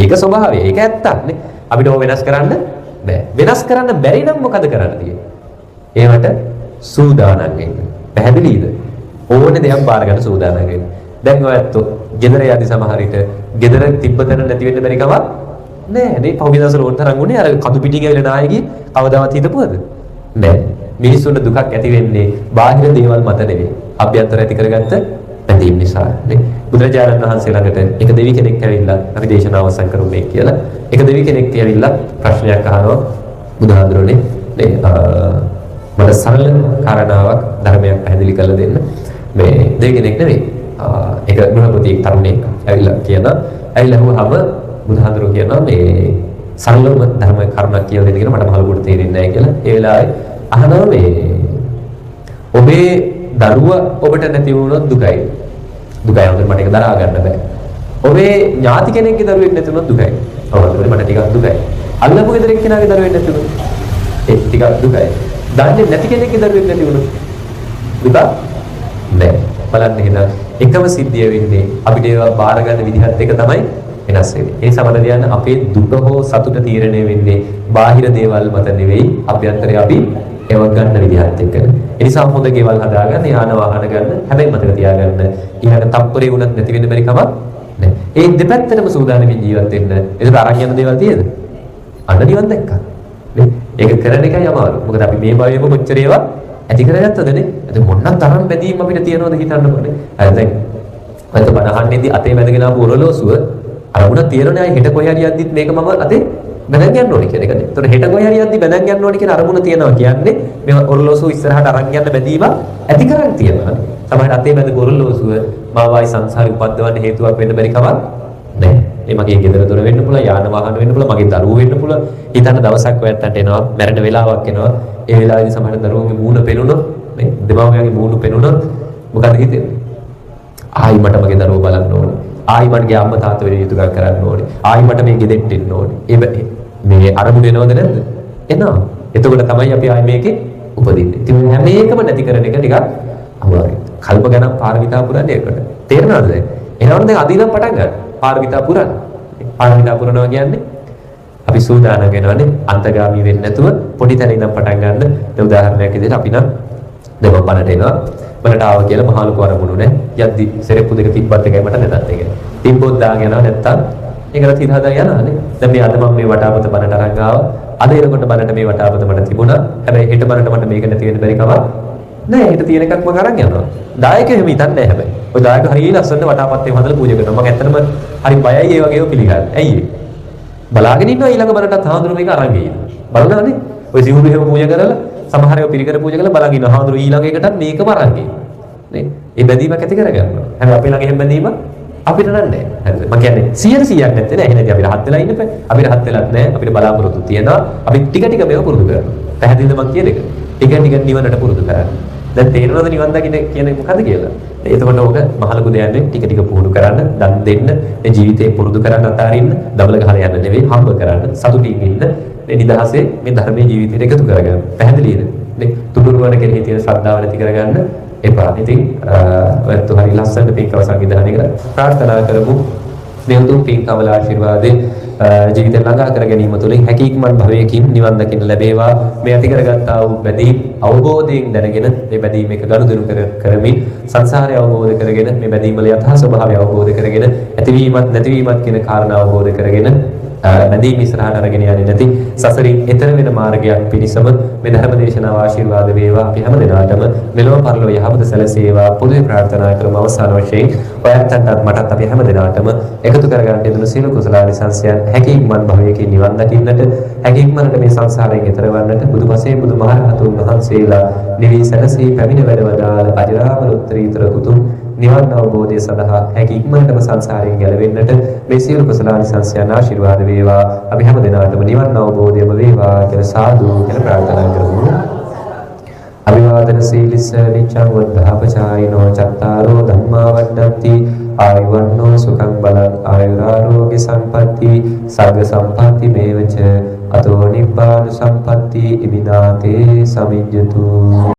ඒක ස්වභාවය. ඒක ඇත්තක් නේ. අපිට ඕක වෙනස් කරන්න බෑ. වෙනස් කරන්න බැරි නම් මොකද කරන්න තියෙන්නේ? ඒවට සූදානම් වෙන්න. පැහැදිලිද? ඕනේ දෙයක් බාර ගන්න සූදානම් වෙන්න. දැන් ඔයත් ගෙදර යදි සමහර විට ගෙදර තිබ්බ තැන නැති වෙන්න බැරි කමක් නෑ නේ. පහුගිය දවස්වල ඕන තරම් උනේ අර කඳු පිටින් ඇවිල්ලා නායකී කවදාවත් හිතපුවද? නෑ. මිනිස්සුන්ට දුකක් ඇති වෙන්නේ බාහිර දේවල් මත නෙවෙයි. අභ්‍යන්තර ඇති කරගත්ත බැඳීම් නිසා නේ. බුදුරජාණන් වහන්සේ ළඟට එක දෙවි කෙනෙක් ඇවිල්ලා අපි දේශනාව අවසන් කරුනේ කියලා. එක දෙවි කෙනෙක් ඇවිල්ලා ප්‍රශ්නයක් අහනවා බුදුහාඳුරනේ නේ මට සරල කාරණාවක් ධර්මයක් පැහැදිලි කරලා දෙන්න. මේ දෙවි කෙනෙක් නෙවෙයි. ඒක ගෘහපති තරුණයෙක් ඇවිල්ලා කියනවා. ඇවිල්ලා හුවහම බුදුහාඳුරෝ කියනවා මේ සරලම ධර්ම කරුණක් කියලා දෙන්න කියලා මට මහලුකට තේරෙන්නේ නැහැ කියලා. ඒ වෙලාවේ අහනවා මේ ඔබේ දරුවා ඔබට නැති වුණොත් දුකයි. දුකයි වුණොත් මට ඒක දරා ගන්න බෑ. ඔබේ ඥාති කෙනෙක්ගේ දරුවෙක් නැති වුණොත් දුකයි. ඔව් මට ටිකක් දුකයි. අල්ලපු ගෙදර එක්කෙනාගේ දරුවෙක් නැති වුණොත් ඒ ටිකක් දුකයි. දන්නේ නැති කෙනෙක්ගේ දරුවෙක් නැති වුණොත් දුක නෑ. බලන්න එහෙනම් එකම සිද්ධිය වෙන්නේ අපිට ඒවා බාර ගන්න විදිහත් එක තමයි වෙනස් වෙන්නේ. ඒ සමග දියන්න අපේ දුක හෝ සතුට තීරණය වෙන්නේ බාහිර දේවල් මත නෙවෙයි අභ්‍යන්තරේ අපි ඒවක් ගන්න විදිහත් එක්ක. ඒ නිසා හොඳ ගෙවල් හදාගන්න, යාන වාහන ගන්න. හැබැයි මතක තියාගන්න ඊළඟ තප්පරේ වුණත් නැති වෙන්න බැරි කමක් නැහැ. ඒ දෙපැත්තටම සූදානම්ින් ජීවත් වෙන්න. ඒක අරන් යන දේවල් තියෙද? අන්න නිවන් දැක්කා. නේ? ඒක කරන එකයි අමාරු. මොකද අපි මේ භවයේම කොච්චර ඒවා ඇති කරගත්තදනේ. ඉතින් මොනනම් තරම් බැඳීම් අපිට තියනවද හිතන්නකෝනේ. හරි දැන් මම බණ අහන්නේදී අතේ වැදගෙන ආපු ඔරලෝසුව අරමුණ තියෙනනේ අය හෙට කොහේ හරි යද්දිත් මේක මම අතේ බැඳන් යන්න ඕනේ කියන එකනේ. ඒතකොට හෙට කොහේ හරි යද්දි බැඳන් යන්න ඕනේ කියන අරමුණ තියනවා කියන්නේ මේ ඔරලෝසුව ඉස්සරහට අරන් යන්න බැඳීම ඇති කරන් තියනවා. සමහර අතේ වැද ඔරලෝසුව මාවයි සංසාරේ උපද්දවන්න හේතුවක් වෙන්න බැරි කමක් නැහැ. ඒ මගේ ගෙදර දොර වෙන්න පුළුවන්, යාන වාහන වෙන්න පුළුවන්, මගේ දරුවෝ වෙන්න පුළුවන්. හිතන්න දවසක් ඔයත්තන්ට එනවා, මැරෙන වෙලාවක් එනවා. ඒ වෙලාවේදී සමහර දරුවෝගේ මූණ පෙනුනොත්, නේ? දෙමාපියන්ගේ මූණ පෙනුනොත් මොකද හිතෙන්නේ? ආයි මට මගේ දරුවෝ බලන්න ඕනේ. ආයි මගේ අම්මා තාත්තා වෙන යුතුයකම් කරන්න ඕනේ. ආයි මට මේ ගෙදෙට්ට එන්න ඕනේ. මේ අරමුණ එනවද නැද්ද? එනවා. එතකොට තමයි අපි ආයි මේකේ උපදින්නේ. ඉතින් හැම එකම නැති කරන එක ටිකක් අමාරුයි. කල්ප ගණන් පාරමිතා පුරන්නේ ඒකට. තේරෙනවද දැන්? එහෙනම් දැන් අදිනම් පටන් ගන්න. පාරමිතා පුරන්න. පාරමිතා පුරනවා කියන්නේ අපි සූදානම් වෙනවනේ අන්තගාමී වෙන්නේ නැතුව පොඩි තැන ඉඳන් පටන් ගන්න. දැන් උදාහරණයක් විදිහට අපි නම් දැන් මම බණට එනවා. බණට ආව කියලා මහ ලොකු අරමුණු නැහැ. යද්දි සෙරෙප්පු දෙක තිබ්බත් එකයි මට නැතත් එකයි. තිබ්බොත් දාගෙන යනවා නැත්තම් ඒකට තිර හදා යනවානේ. දැන් මේ අද මම මේ වටාපත බණට අරන් ආවා. අද එනකොට බණට මේ වටාපත මට තිබුණා. හැබැයි හෙට බණට මට මේක නැති වෙන්න බැරි කමක් නෑ. හෙට තියෙන එකක් මම අරන් යනවා. දායකයෝ එහෙම හිතන්නේ නැහැ හැබැයි. ඔය දායක හරිය ලස්සනට වටාපත් එහෙම හදලා පූජා කරනවා. මම ඇත්තටම හරි බයයි ඒ වගේව පිළිගන්න. ඇයි ඒ? බලාගෙන ඉන්නවා ඊළඟ බණටත් හාමුදුරුවෝ මේක අරන් ගිහින්. බලනවානේ. ඔය සිවුරු එහෙම පූජා කරලා සමහර ඒවා පිළිකර පූජා කරලා බලන් ඉන්නවා. හාමුදුරුවෝ ඊළඟ එකටත් මේකම අරන් ගිහින්. නේ? ඒ බැඳීමක් ඇති කරගන්නවා. හැබැයි අපේ ළඟ එහෙම බැඳීමක් අපිට නෑ. හරිද? මම කියන්නේ 100%ක් නැත්තේ නෑ. එහෙනම් අපි රහත් වෙලා ඉන්න බෑ. අපි රහත් වෙලත් නෑ. අපිට බලාපොරොත්තු තියෙනවා. අපි ටික ටික මේව පුරුදු කරනවා. පැහැදිලිද මම කියන එක? ටික ටික නිවනට පුරුදු කරනවා. දැන් තේරෙනවද නිවන් දකින්න කියන්නේ මොකද්ද කියලා? එතකොට ඕක මහලු දෙයන්නේ ටික ටික පුහුණු කරන්න, දන් දෙන්න, මේ ජීවිතේ පුරුදු කරන්න අතාරින්න, දබල ගහලා යන්න නෙවෙයි, හම්බ කරන්න, සතුටින් ඉන්න, මේ නිදහසේ මේ ධර්මයේ ජීවිතයට එකතු කරගන්න. පැහැදිලිද? නේ තුඩුරුවන කෙරෙහි තියෙන ශ්‍රද්ධාව නැති කරගන්න එපා. ඉතින් ඔයත් හරි ලස්සනට පින්කම සංවිධානය කරලා ප්‍රාර්ථනා කරමු. මේ උතුම් පින්කමල ආශිර්වාදේ ජීවිත ළඟා කර ගැනීම තුළින් හැකීක්මත් භවයකින් නිවන් දකින්න ලැබේවා. මේ ඇති කරගත්තා වූ බැඳීම් අවබෝධයෙන් දැනගෙන මේ බැඳීම එක ගනුදෙනු කරමින් සංසාරය අවබෝධ කරගෙන මේ බැඳීම් වල යථා ස්වභාවය අවබෝධ කරගෙන ඇතිවීමත් නැතිවීමත් කියන කාරණා අවබෝධ කරගෙන බැඳීම් ඉස්සරහට අරගෙන යන්නේ නැති සසරින් එතර වෙන මාර්ගයක් පිණිසම මේ ධර්ම දේශනාව ආශිර්වාද වේවා. අපි හැම දිනාටම මෙලොව පරලොව යහපත සැලසේවා. පොදුවේ ප්‍රාර්ථනා කරමු. අවසාන වශයෙන් ඔයයන්ටත් මටත් අපි හැම දිනාටම එකතු කරගන්න දෙන සීල කුසලානිසංසයන් හැකීක්මත් භවයකින් නිවන් දකින්නට හැකීක්මත් මේ සංසාරයෙන් එතර වන්නට බුදුපසේ බුදුමහරහතුන් වහන්සේලා නිවී සැනසී පැමිණ වැඩවදාළ අජරාමර උත්තරීතර උතුම් නිවන් අවබෝධය සඳහා හැකීක්මත්ම සංසාරයෙන් ගැලවෙන්නට මේ සීල කුසලානිසංසයන් ආශිර්වාද වේවා. අපි හැම දිනාටම නිවන් අවබෝධයම වේවා කියලා සාදු කියලා ප්‍රාර්ථනා කරමු. අභිවාදන සීලිස්ස නිච්ඡං වද්ධාපචායිනෝ චත්තාරෝ ධම්මා වඩ්ඩಂತಿ ආයුවන්නෝ සුඛං බලං ආයුරාරෝග්‍ය සම්පatti සග්ග සම්පatti මේවච අතෝ නිබ්බාන සම්පatti ඉමිනාතේ සමිජ්ජතු.